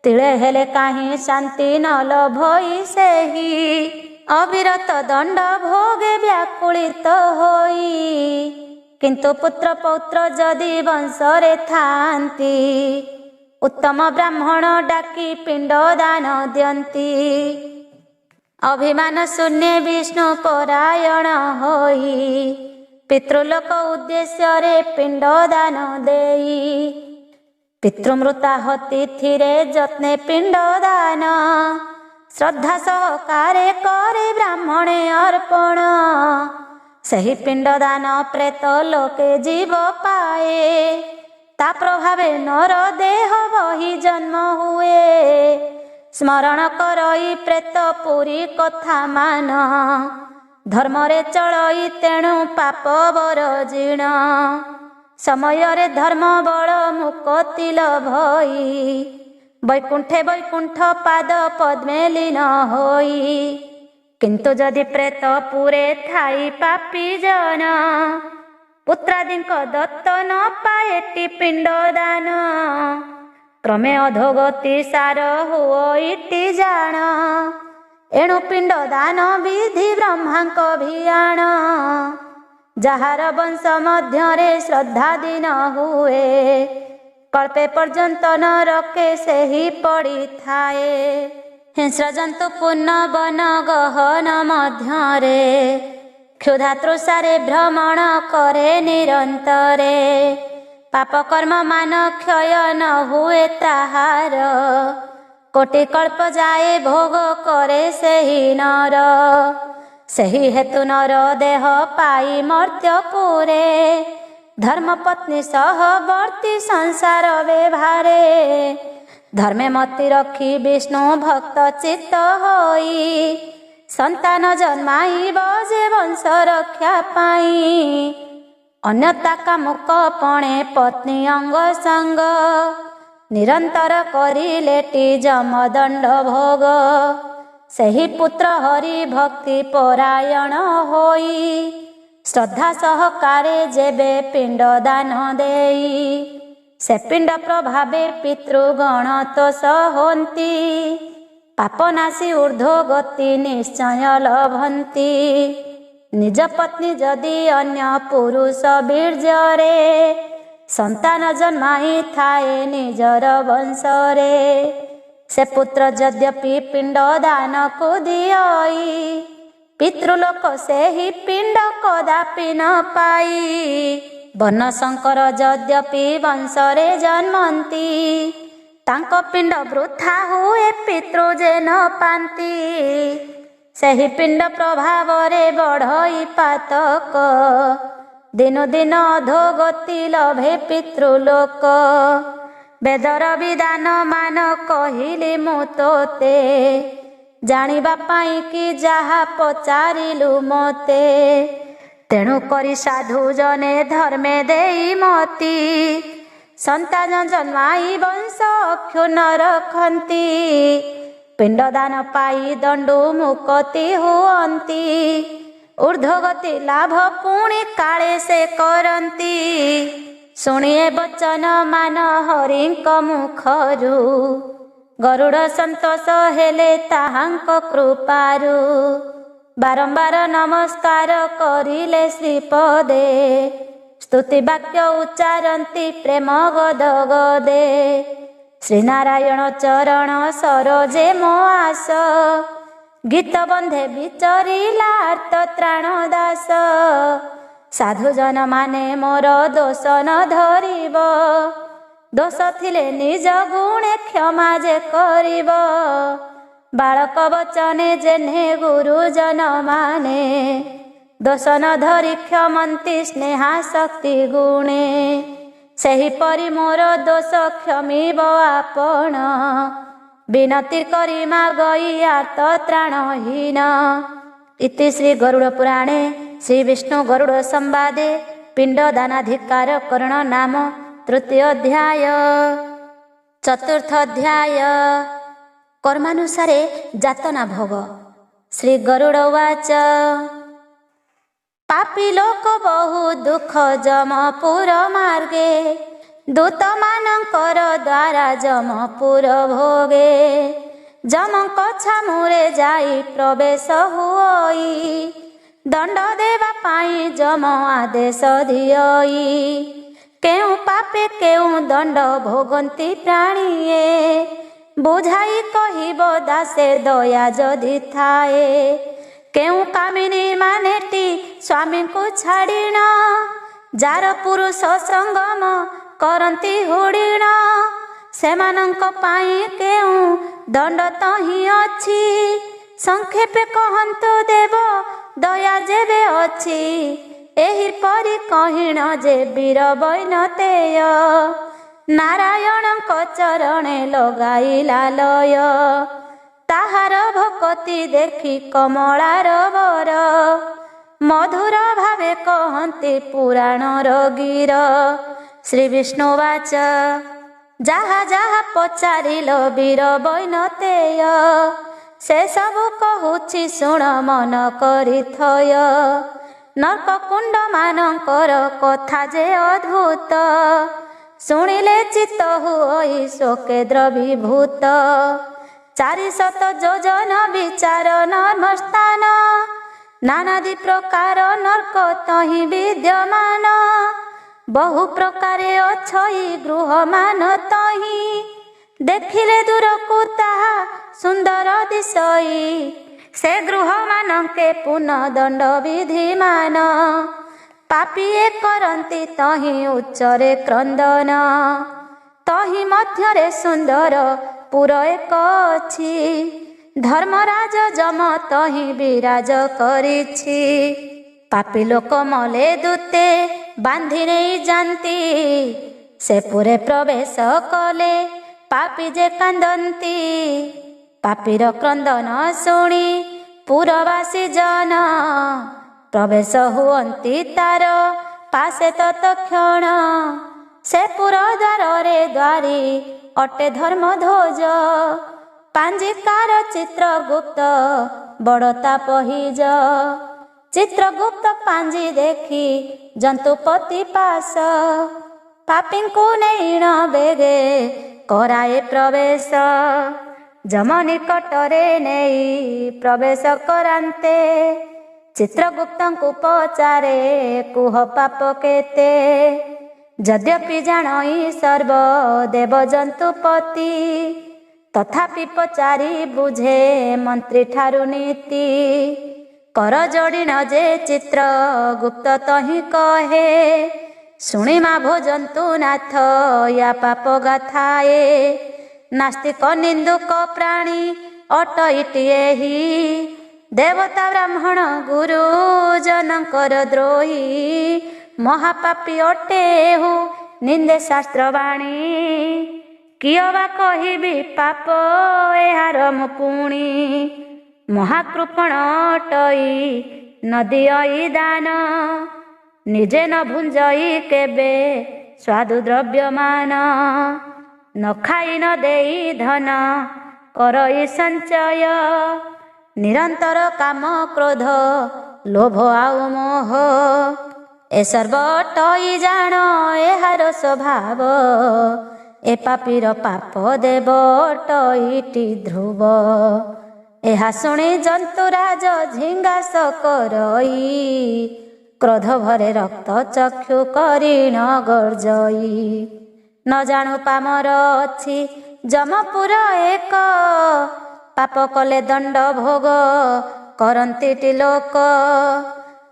तिले हेले काहे शांति न लभई सेही अविरत दंड भोगे व्याकुलित होई किंतु पुत्र पौत्र जदि वंशरे थांती उत्तम ब्राह्मण डाकी पिंड दान दियंती अभिमान शून्य विष्णु परायण होई पितृलोक उद्देश्य रे पिंड दान देई पितृमृताहति थिरे जत्ने पिंड दान श्रद्धा सहकारे करे ब्राह्मणे अर्पण सही पिंड दान प्रेत लोके जीव पाए ता प्रभावे नर देह बही जन्म हुए स्मरण करई प्रेत पुरी कथा मान धर्मरे चलई तेणु पाप बरजीण समयरे धर्म बल मुक्ति लभई वैकुंठे वैकुंठ पाद पद्मे लीन होई किंतु जदि प्रेत पुरे थाई पापी जन पुत्रादिक दत्त न पाएटी पिंड दान क्रमे अधोगति सार हुईटी जान एणु पिंड दान विधि ब्रह्मांक भियाण जहार वंश मध्यरे श्रद्धा दिन हुए कल्पे पर्यंत नरके सेही पड़ी थाए हिंस्र जंतु पुण्य वन गहन मध्यरे क्षुधा तृषारे भ्रमण करे निरंतरे पाप कर्म मान क्षय न हुए ताहार कोटि कल्प जाए भोग करे सेही नर सेही हेतु नर देह पाई मर्त्यपुरे धर्म पत्नी सहवर्ती संसार व्यवहारे धर्मे मति रखी विष्णु भक्त चित्त होई संतान जन्माई बजे वंश रक्षा पाई अन्यता कामुक पणे पत्नी अंग संग निरंतर करिलेटी जमदंड भोग सेही पुत्र हरि भक्ति परायण होई श्रद्धा सहकारे जेबे पिंड दान देई से पिंड प्रभावे पितृगण तो सहन्ति पापनाशी ऊर्ध्व गति निश्चय लभन्ति निज पत्नी जदि अन्य पुरुष वीर्यरे संतान जन्माई थाए निजर वंशरे से पुत्र यद्यपि पिंड दान को दियई पितृलोक से ही पिंड कदापि न पाई वन शंकर यद्यपि वंशरे जन्मंती तांको पिंड वृथा हुए पितृ जे न पांती सही पिंड प्रभाव रे बढ़ई पातक दिन दिन अधोगति लभे पितृलोक वेदर विधान मान कहिली मु तोते जानिबा पाई कि जहा पचारिलु मते तेणु करी साधु जने धर्मे देई मती संतान जन्माई वंश क्षुण्ण रखती पिंडदान पाई दंडु मुक्ति हुअंती ऊर्ध्वगति लाभ पुणी काले से करती शुणिए बचन मान हरिंक मुखरु गरुड़ संतोष हेले ताहांक कृपारु बारंबार नमस्कार करिले श्रीपदे स्तुति वाक्य उच्चारती प्रेम गद गदे श्रीनारायण चरण सरोजे मो आस गीत बंधे विचरिलार्त त्राण दास साधुजन माने मोर दोष न धरिब दोष थिले निज गुणे क्षमा जे करिब बालक वचने जेने गुरुजन माने दोष न धरि क्षमंती स्नेहा शक्ति गुणे सेहिपरि मोर दोष क्षमिब आपण विनती करी मागई आर्त त्राणहीन इति श्री गरुड़ पुराणे श्री विष्णु गरुड़ संवादे पिंडदानाधिकार करण नाम तृतीय अध्याय। चतुर्थ अध्याय कर्मानुसारे जातना भोग। श्री गरुड़ उवाच पापी लोक बहु दुख जमपुर मार्गे दूत मानकर द्वारा जमपुर भोगे जमक छामुरे जाई प्रवेश हुई दंड देवा पाई जम आदेश दियई केउ पापे केउ दंड भोगंती प्राणीए बुझाई कहिब दासे दया जदि थाए केउ कामिनी मानेटी स्वामी को छाड़ीण जार पुरुष संगम करती हुड़ीण सेमानंक पाई केउ दंड तही अछि संक्षेपे कहंतु देव दया जेबे अछि एही परि कहिण जे वीर वैनतेय नारायणଙ୍କ चरणे लगाइला लय ताहार भक्ति देखि कमलार वर मधुर भावे कहन्ति पुराणर गीर श्री विष्णुवाच जाहा जाहा पचारिल वीर वैनतेय से सबु कहुछि शुण मन करिथय नर्क कुंड मानकर कथा जे अद्भुत शुणिले चित्त हुई शोके द्रवीभूत 400 योजन विचार नर्मस्थान नानादि प्रकार नर्क तहि विद्यमान बहु प्रकारे अछई गृह मान तहि देखिले दूरकु ताहा सुंदर दिशई से गृह मानके पुनः दंड विधिमान पापीए करती तहि उच्चरे क्रंदन तहि मध्यरे सुंदर पुर एक अछि धर्मराज जम तहि विराज करिछि पापी लोक मले दूते बांधि नहीं जानती से पुरे प्रवेश कले पापी जे कांदंती पापीर क्रंदन शुणी पुरवासी जन प्रवेश हुअंती तार पासे तत्क्षण से पुर द्वारे द्वारी अटे धर्मध्वज पांजिकार चित्रगुप्त बड़ता पहिज चित्रगुप्त पांजी देखी जंतुपति पास पापी को नैण बेगे कराए प्रवेश जम निकटरे नहीं प्रवेश करांते चित्रगुप्त को पचारे कुह पाप केते यद्यपि जानई सर्व देव जंतुपति तथापि पचारी बुझे मंत्री ठारु नीति कर जोड़ी न जे चित्रगुप्त तहि कहे शुणी मा भोजंतु नाथ या पाप गाथाए नास्तिक निंदुक प्राणी अट इटिए ही देवता ब्राह्मण गुरु जनकर द्रोही महापापी अटे हु निंदे शास्त्रवाणी किय बा कहिबी पाप एहार मु पुणी महाकृपण अटई ନଦିଅଇ ଦାନ ନିଜେ ନ ଭୁଞ୍ଜଇ କେବେ ସ୍ୱାଦୁ ଦ୍ରବ୍ୟମାନ ନ ଖାଇ ନ ଦେଇ ଧନ କରଇ ସଞ୍ଚୟ ନିରନ୍ତର କାମ କ୍ରୋଧ ଲୋଭ ଆଉ ମୋହ ଏ ସର୍ବଟଇ ଜାଣ ଏହାର ସ୍ୱଭାବ ଏ ପାପୀର ପାପ ଦେବ ଟଇଟି ଧ୍ରୁବ ଏହା ଶୁଣି ଜନ୍ତୁରାଜ ଝିଙ୍ଗାସ କରଇ କ୍ରୋଧ ଭରେ ରକ୍ତ ଚକ୍ଷୁ କରିଣ ଗର୍ଜଇ ନ ଜାଣୁ ପାମର ଅଛି ଯମପୁର ଏକ ପାପ କଲେ ଦଣ୍ଡ ଭୋଗ କରନ୍ତିଟି ଲୋକ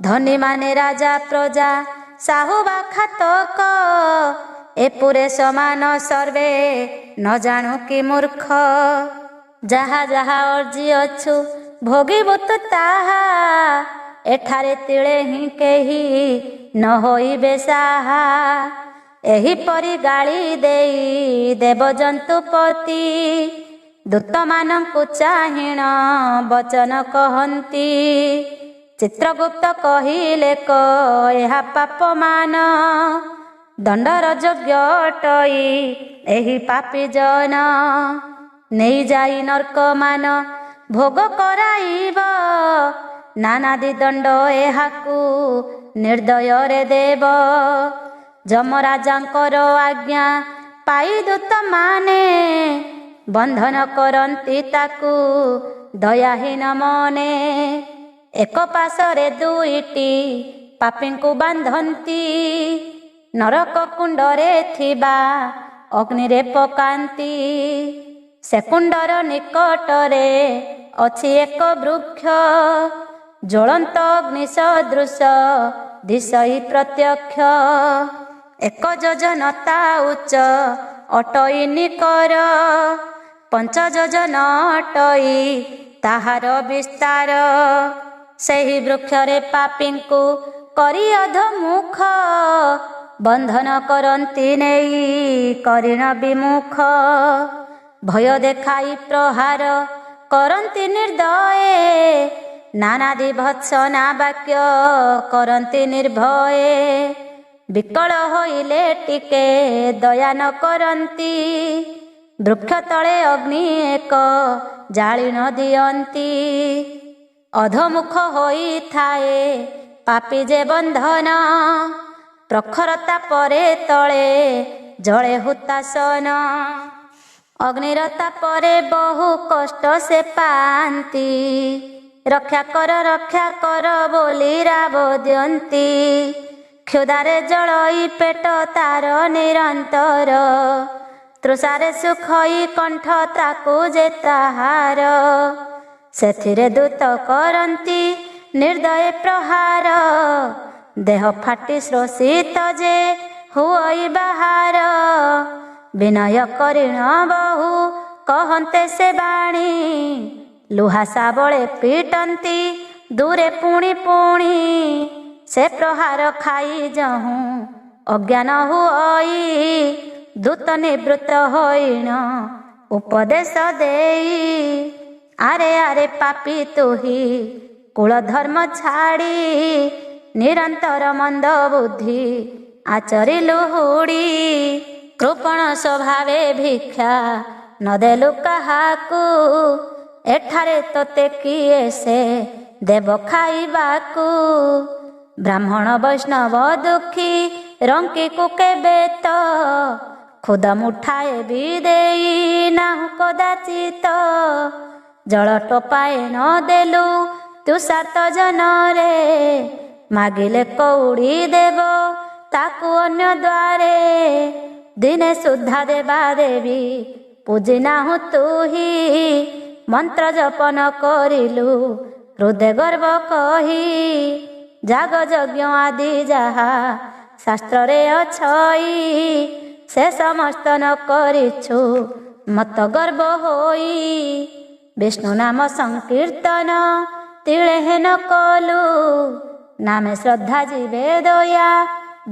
ଧନୀମାନେ ରାଜା ପ୍ରଜା ସାହୁ ବା ଖାତକ ଏପୁରେ ସମାନ ସର୍ବେ ନ ଜାଣୁ କି ମୂର୍ଖ ଯାହା ଯାହା ଅର୍ଜି ଅଛୁ ଭୋଗିବୁ ତୁ ତାହା ଏଠାରେ ତିଳେ ହିଁ କେହି ନ ହୋଇବେ ସାହା ଏହିପରି ଗାଳି ଦେଇ ଦେବ ଜନ୍ତୁପତି ଦୂତମାନଙ୍କୁ ଚାହିଣ ବଚନ କହନ୍ତି ଚିତ୍ରଗୁପ୍ତ କହିଲେ କ ଏହା ପାପମାନ ଦଣ୍ଡର ଯୋଗ୍ୟ ଅଟଇ ଏହି ପାପୀ ଜନ ନେଇଯାଇ ନର୍କମାନ ଭୋଗ କରାଇବ ନାନାଦି ଦଣ୍ଡ ଏହାକୁ ନିର୍ଦ୍ଦୟରେ ଦେବ ଯମରାଜାଙ୍କର ଆଜ୍ଞା ପାଇ ଦୂତମାନେ ବନ୍ଧନ କରନ୍ତି ତାକୁ ଦୟାହୀନ ମନେ ଏକ ପାଶରେ ଦୁଇଟି ପାପୀଙ୍କୁ ବାନ୍ଧନ୍ତି ନରକ କୁଣ୍ଡରେ ଥିବା ଅଗ୍ନିରେ ପକାନ୍ତି ସେ କୁଣ୍ଡର ନିକଟରେ ଅଛି ଏକ ବୃକ୍ଷ ଜ୍ୱଳନ୍ତ ଅଗ୍ନି ସଦୃଶ ଦିଶଇ ପ୍ରତ୍ୟକ୍ଷ ଏକ ଯୋଜନ ତା ଉଚ୍ଚ ଅଟଇ ନିକର 5 ଯୋଜନ ଅଟଇ ତାହାର ବିସ୍ତାର ସେହି ବୃକ୍ଷରେ ପାପୀଙ୍କୁ କରି ଅଧମୁଖ ବନ୍ଧନ କରନ୍ତି ନେଇ କରିଣ ବିମୁଖ ଭୟ ଦେଖାଇ ପ୍ରହାର କରନ୍ତି ନିର୍ଦୟେ ନାନାଦି ଭତ୍ସନା ବାକ୍ୟ କରନ୍ତି ନିର୍ଭୟେ ବିକଳ ହୋଇଲେ ଟିକେ ଦୟା ନ କରନ୍ତି ବୃକ୍ଷ ତଳେ ଅଗ୍ନି ଏକ ଜାଳି ନ ଦିଅନ୍ତି ଅଧମୁଖ ହୋଇଥାଏ ପାପୀ ଯେ ବନ୍ଧନ ପ୍ରଖରତା ପରେ ତଳେ ଜଳେ ହୁତାସନ ଅଗ୍ନିର ତାପରେ ବହୁ କଷ୍ଟ ସେ ପାଆନ୍ତି ରକ୍ଷା କର ବୋଲି ରାବ ଦିଅନ୍ତି କ୍ଷୁଧାରେ ଜଳଇ ପେଟ ତାର ନିରନ୍ତର ତୃଷାରେ ସୁଖଇ କଣ୍ଠ ତାକୁ ଯେ ତାହାର ସେଥିରେ ଦୂତ କରନ୍ତି ନିର୍ଦୟ ପ୍ରହାର ଦେହ ଫାଟି ଶ୍ରୋଷିତ ଯେ ହୁଅଇ ବାହାର ବିନୟ କରିଣ ବହୁ କହନ୍ତେ ସେ ବାଣୀ ଲୁହା ଶାବଳେ ପିଟନ୍ତି ଦୂରେ ପୁଣି ପୁଣି ସେ ପ୍ରହାର ଖାଇ ଯହୁଁ ଅଜ୍ଞାନ ହୁଅଇ ଦୂତ ନିବୃତ୍ତ ହୋଇଣ ଉପଦେଶ ଦେଇ ଆରେ ଆରେ ପାପୀ ତୁହି କୁଳ ଧର୍ମ ଛାଡ଼ି ନିରନ୍ତର ମନ୍ଦ ବୁଦ୍ଧି ଆଚରିଲୁ ହୁଡ଼ି କୃପଣ ସ୍ୱଭାବେ ଭିକ୍ଷା ନ ଦେଲୁ କାହାକୁ ଏଠାରେ ତୋତେ କିଏ ସେ ଦେବ ଖାଇବାକୁ ବ୍ରାହ୍ମଣ ବୈଷ୍ଣବ ଦୁଃଖୀ ରଙ୍କିକୁ କେବେ ତ ଖୁଦ ମୁଠାଏ ବି ଦେଇ ନାହୁଁ କଦାଚିତ ଜଳ ଟୋପାଏ ନ ଦେଲୁ ତୁଷାର୍ତ ଜନରେ ମାଗିଲେ କଉଡ଼ି ଦେବ ତାକୁ ଅନ୍ୟ ଦ୍ୱାରେ ଦିନେ ସୁଦ୍ଧା ଦେବା ଦେବି ପୂଜି ନାହୁଁ ତୁହି ମନ୍ତ୍ର ଜପନ କରିଲୁ ହୃଦୟ ଗର୍ବ କହି ଯାଗ ଯଜ୍ଞ ଆଦି ଯାହା ଶାସ୍ତ୍ରରେ ଅଛଇ ସେ ସମସ୍ତ ନ କରିଛୁ ମତ ଗର୍ବ ହୋଇ ବିଷ୍ଣୁ ନାମ ସଂକୀର୍ତ୍ତନ ତିଳେ ହେନ କଲୁ ନାମେ ଶ୍ରଦ୍ଧା ଯିବେ ଦୟା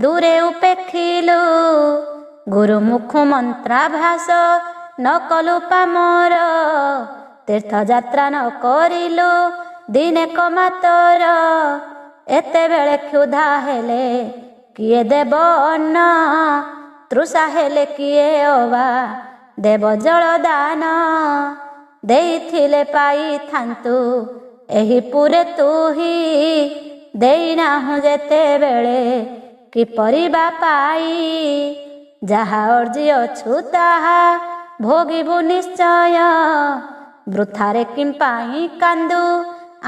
ଦୂରେ ଉପେକ୍ଷିଲୁ ଗୁରୁ ମୁଖୁ ମନ୍ତ୍ରାଭାସ ନ କଲୁ ପାମର ତୀର୍ଥଯାତ୍ରା ନ କରିଲୁ ଦିନେ କମାତର ଏତେବେଳେ କ୍ଷୁଧା ହେଲେ କିଏ ଦେବ ଅନ୍ନ, ତୃଷା ହେଲେ କିଏ ଅବା ଦେବ ଜଳ ଦାନ। ଦେଇଥିଲେ ପାଇଥାନ୍ତୁ ଏହି ପୁରେ ତୁହି, ଦେଇନାହୁଁ ଯେତେବେଳେ କିପରି ବା ପାଇ। ଯାହା ଅର୍ଜିଅଛୁ ତାହା ଭୋଗିବୁ ନିଶ୍ଚୟ, ବୃଥାରେ କିମ୍ପାଇଁ କାନ୍ଦୁ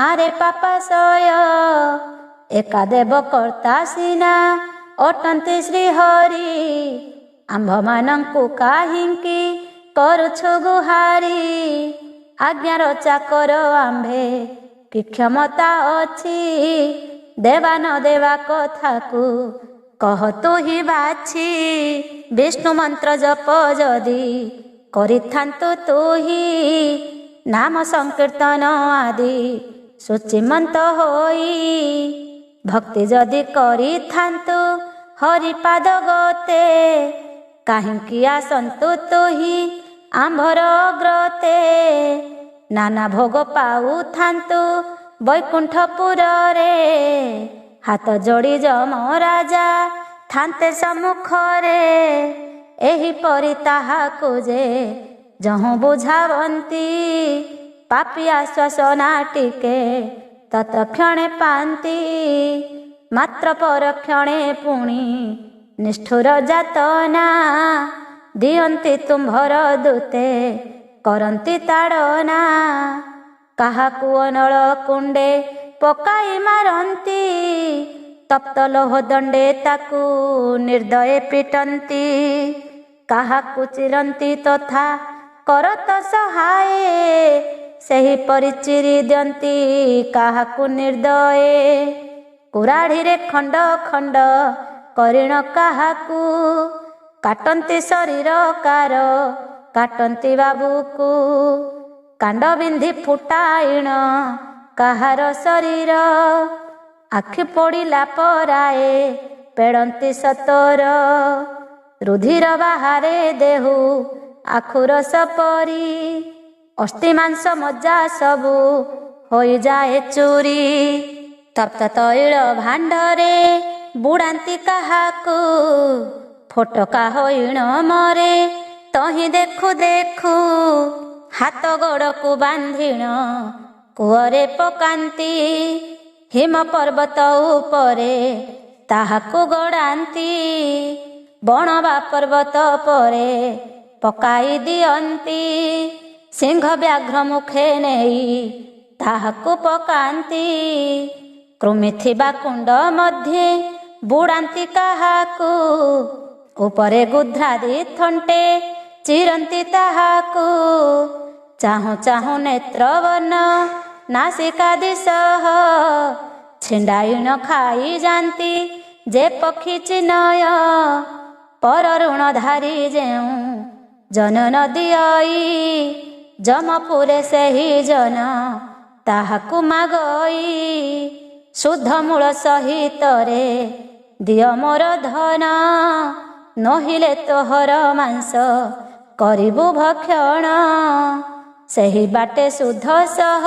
ଆରେ ପାପାଶୟ। ଏକା ଦେବ କର୍ତ୍ତା ସିନା ଅଟନ୍ତି ଶ୍ରୀହରି, ଆମ୍ଭମାନଙ୍କୁ କାହିଁକି କରୁଛୁ ଗୁହାରି। ଆଜ୍ଞାର ଚାକର ଆମ୍ଭେ କି କ୍ଷମତା ଅଛି, ଦେବା ନ ଦେବା କଥାକୁ କହ ତୁ ହି ବାଛି। ବିଷ୍ଣୁ ମନ୍ତ୍ର ଜପ ଯଦି କରିଥାନ୍ତୁ ତୁହି, ନାମ ସଂକୀର୍ତ୍ତନ ଆଦି ସୂଚିମନ୍ତ ହୋଇ। ଭକ୍ତି ଯଦି କରିଥାନ୍ତୁ ହରିପାଦ ଗତେ, କାହିଁକି ଆସନ୍ତୁ ତୁହି ଆମ୍ଭର ଅଗ୍ରତେ। ନାନା ଭୋଗ ପାଉଥାନ୍ତୁ ବୈକୁଣ୍ଠପୁରରେ, ହାତ ଯୋଡ଼ି ଯମରାଜା ଥାନ୍ତେ ସମ୍ମୁଖରେ। ଏହିପରି ତାହାକୁ ଯେ ଯହୁଁ ବୁଝାବନ୍ତି, ପାପୀ ଆଶ୍ୱାସନା ଟିକେ ତତ୍କ୍ଷଣେ ପାନ୍ତି। ମାତ୍ର ପରକ୍ଷଣେ ପୁଣି ନିଷ୍ଠୁର ଯାତନା, ଦିଅନ୍ତି ତୁମ୍ଭର ଦୂତେ କରନ୍ତି ତାଡ଼ନା। କାହାକୁ ଅନଳ କୁଣ୍ଡେ ପକାଇ ମାରନ୍ତି, ତପ୍ତ ଲୌହ ଦଣ୍ଡେ ତାକୁ ନିର୍ଦୟେ ପିଟନ୍ତି। କାହାକୁ ଚିରନ୍ତି ତଥା କରତ ସହାୟ, ସେହିପରି ଚିରି ଦିଅନ୍ତି କାହାକୁ ନିର୍ଦୟେ। କୁରାଢ଼ିରେ ଖଣ୍ଡ ଖଣ୍ଡ କରିଣ କାହାକୁ, କାଟନ୍ତି ଶରୀର କାର କାଟନ୍ତି ବାବୁକୁ। କାଣ୍ଡ ବିନ୍ଧି ଫୁଟାଇଣ କାହାର ଶରୀର, ଆଖି ପୋଡ଼ିଲା ପରାଏ ପେଡ଼ନ୍ତି ସତର। ରୁଧିର ବାହାରେ ଦେହୁ ଆଖୁରସ ପରି, ଅସ୍ଥି ମାଂସ ମଜ୍ଜା ସବୁ ହୋଇଯାଏ ଚୁରି। ତପ୍ତ ତୈଳ ଭାଣ୍ଡରେ ବୁଡ଼ାନ୍ତି କାହାକୁ, ଫୋଟକା ହୋଇଣ ମରେ ତହିଁ ଦେଖୁ ଦେଖୁ। ହାତ ଗୋଡ଼କୁ ବାନ୍ଧିଣ କୂଅରେ ପକାନ୍ତି, ହିମ ପର୍ବତ ଉପରେ ତାହାକୁ ଗଡ଼ାନ୍ତି। ବଣ ବା ପର୍ବତ ପରେ ପକାଇ ଦିଅନ୍ତି, ସିଂହ ବ୍ୟାଘ୍ର ମୁଖେ ନେଇ ତାହାକୁ ପକାନ୍ତି। କୃମି ଥିବା କୁଣ୍ଡ ମଧ୍ୟେ ବୁଡ଼ାନ୍ତି କାହାକୁ, ଉପରେ ଗୁଧ୍ରାଦି ଥଣ୍ଟେ ଚିରନ୍ତି ତାହାକୁ। ଚାହୁଁ ଚାହୁଁ ନେତ୍ରବର୍ଣ୍ଣ ନାସିକାଦି ସହ, ଛିଣ୍ଡାଇଣ ଖାଇ ଯାନ୍ତି ଯେ ପକ୍ଷୀ ଚିନୟ। ପର ଋଣଧାରୀ ଯେଉଁ ଜନ ନ ଦିଅଇ, ଯମପୁରେ ସେହି ଜନ ତାହାକୁ ମାଗଇ। ଶୁଦ୍ଧ ମୂଳ ସହିତରେ ଦିଅ ମୋର ଧନ, ନୋହିଲେ ତୋହର ମାଂସ କରିବୁ ଭକ୍ଷଣ। ସେହି ବାଟେ ଶୁଦ୍ଧ ସହ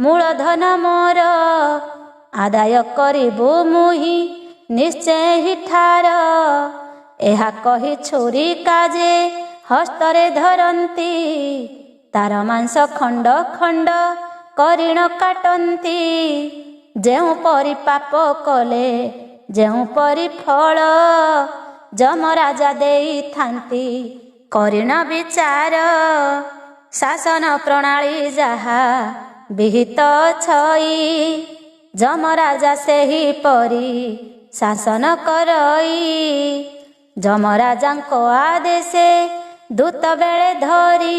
ମୂଳଧନ ମୋର, ଆଦାୟ କରିବୁ ମୁହିଁ ନିଶ୍ଚୟ ହିଠାର। ଏହା କହି ଛୁରୀ କାଜେ ହସ୍ତରେ ଧରନ୍ତି, ତାର ମାଂସ ଖଣ୍ଡ ଖଣ୍ଡ କରିଣ କାଟନ୍ତି। ଯେଉଁ ପରି ପାପ କଲେ ଯେଉଁ ପରି ଫଳ, ଯମରାଜା ଦେଇଥାନ୍ତି କରିଣ ବିଚାର। ଶାସନ ପ୍ରଣାଳୀ ଯାହା ବିହିତ ଛଇ, ଯମରାଜା ସେହିପରି ଶାସନ କରଇ। ଯମରାଜାଙ୍କ ଆଦେଶେ ଦୂତ ବେଳେ ଧରି,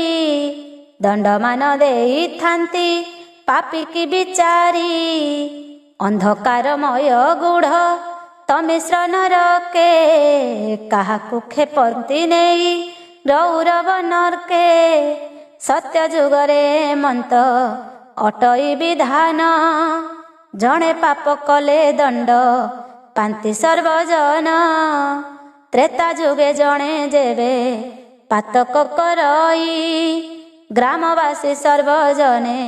ଦଣ୍ଡମାନ ଦେଇଥାନ୍ତି ପାପୀ କି ବିଚାରି। ଅନ୍ଧକାରମୟ ଗୂଢ଼ ତମିଶ୍ର ନରକେ, କାହାକୁ କ୍ଷେପନ୍ତି ନେଇ ରୌରବ ନର୍କେ। ସତ୍ୟ ଯୁଗରେ ମନ୍ତ ଅଟଇ ବିଧାନ, ଜଣେ ପାପ କଲେ ଦଣ୍ଡ ପାନ୍ତି ସର୍ବଜନ। ତ୍ରେତା ଯୁଗେ ଜଣେ ଯେବେ ପାତକ କରଇ, ଗ୍ରାମବାସୀ ସର୍ବଜନେ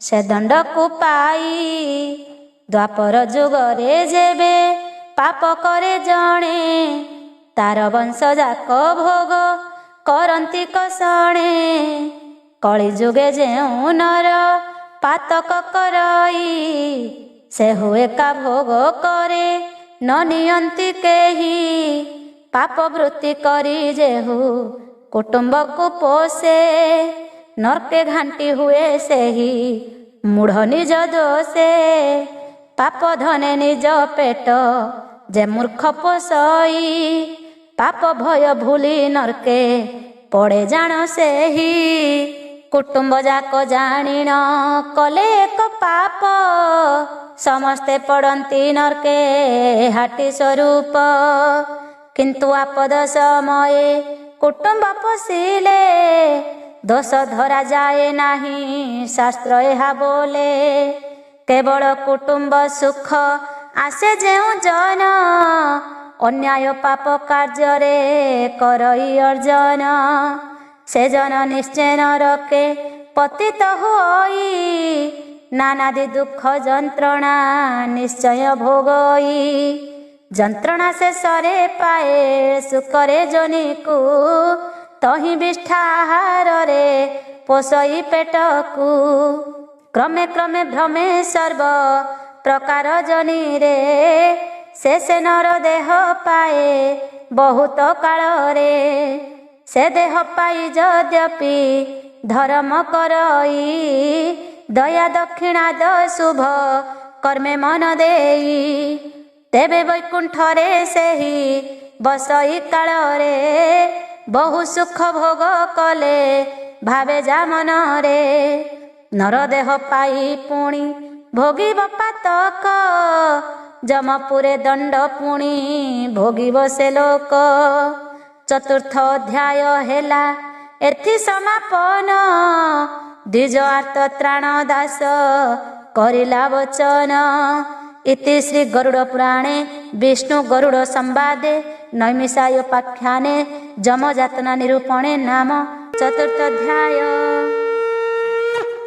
ସେ ଦଣ୍ଡକୁ ପାଇ ଦ୍ୱାପର ଯୁଗରେ ଯେବେ ପାପ କରେ ଜଣେ ତାର ବଂଶ ଯାକ ଭୋଗ କରନ୍ତି କଷଣେ। କଳି ଯୁଗେ ଯେଉଁ ନର ପାତକ କରଇ ସେ ହୁଏ କା ଭୋଗ କରେ ନ ନିଅନ୍ତି କେହି। ପାପ ବୃତ୍ତି କରି ଯେହୁ କୁଟୁମ୍ବକୁ ପୋଷେ ନର୍କେ ଘାଣ୍ଟି ହୁଏ ସେହି ମୂଢ଼ ନିଜ ଦୋଷେ। ପାପ ଧନେ ନିଜ ପେଟ ଯେ ମୂର୍ଖ ପୋଷଇ ପାପ ଭୟ ଭୁଲି ନର୍କେ ପଡ଼େ ଜାଣ ସେହି। କୁଟୁମ୍ବ ଯାକ ଜାଣିଣ କଲେ ଏକ ପାପ ସମସ୍ତେ ପଡ଼ନ୍ତି ନର୍କେ ହାଟି ସ୍ୱରୂପ। କିନ୍ତୁ ଆପଦ ସମୟେ କୁଟୁମ୍ବ ପୋଷିଲେ ଦୋଷ ଧରାଯାଏ ନାହିଁ ଶାସ୍ତ୍ର ଏହା ବୋଲେ। କେବଳ କୁଟୁମ୍ବ ସୁଖ ଆସେ ଯେଉଁ ଜନ ଅନ୍ୟାୟ ପାପ କାର୍ଯ୍ୟରେ କରଇ ଅର୍ଜନ। ସେ ଜନ ନିଶ୍ଚୟ ନରକେ ପତିତ ହୋଇ ନାନାଦି ଦୁଃଖ ଯନ୍ତ୍ରଣା ନିଶ୍ଚୟ ଭୋଗଇ। ଯନ୍ତ୍ରଣା ଶେଷରେ ପାଏ ସୁଖରେ ଜନିକୁ ତହିଁ ବିଷ୍ଠାହାରରେ ପୋଷଇ ପେଟକୁ। କ୍ରମେ କ୍ରମେ ଭ୍ରମେ ସର୍ବ ପ୍ରକାର ଜନିରେ ସେ ନର ଦେହ ପାଏ ବହୁତ କାଳରେ। ସେ ଦେହ ପାଇ ଯଦ୍ୟପି ଧର୍ମ କରଇ ଦୟା ଦକ୍ଷିଣାଦ ଶୁଭ କର୍ମେ ମନ ଦେଇ ତେବେ ବୈକୁଣ୍ଠରେ ସେହି ବସଇ କାଳରେ ବହୁ ସୁଖ ଭୋଗ କଲେ ଭାବେ ଯା ମନରେ। ନର ଦେହ ପାଇ ପୁଣି ଭୋଗିବ ପାତକ ଯମପୁରେ ଦଣ୍ଡ ପୁଣି ଭୋଗିବ ସେ ଲୋକ। ଚତୁର୍ଥ ଅଧ୍ୟାୟ ହେଲା ଏଥି ସମାପନ ଦ୍ୱିଜ ଆର୍ତ ତ୍ରାଣ ଦାସ କରିଲା ବଚନ। ଇତି ଶ୍ରୀ ଗରୁଡ଼ ପୁରାଣେ ବିଷ୍ଣୁ ଗରୁଡ଼ ସମ୍ବାଦେ ନୈମିଷାୟ ପାଖ୍ୟାନେ ଯମଯାତନା ନିରୂପଣେ ନାମ ଚତୁର୍ଥ ଅଧ୍ୟାୟ।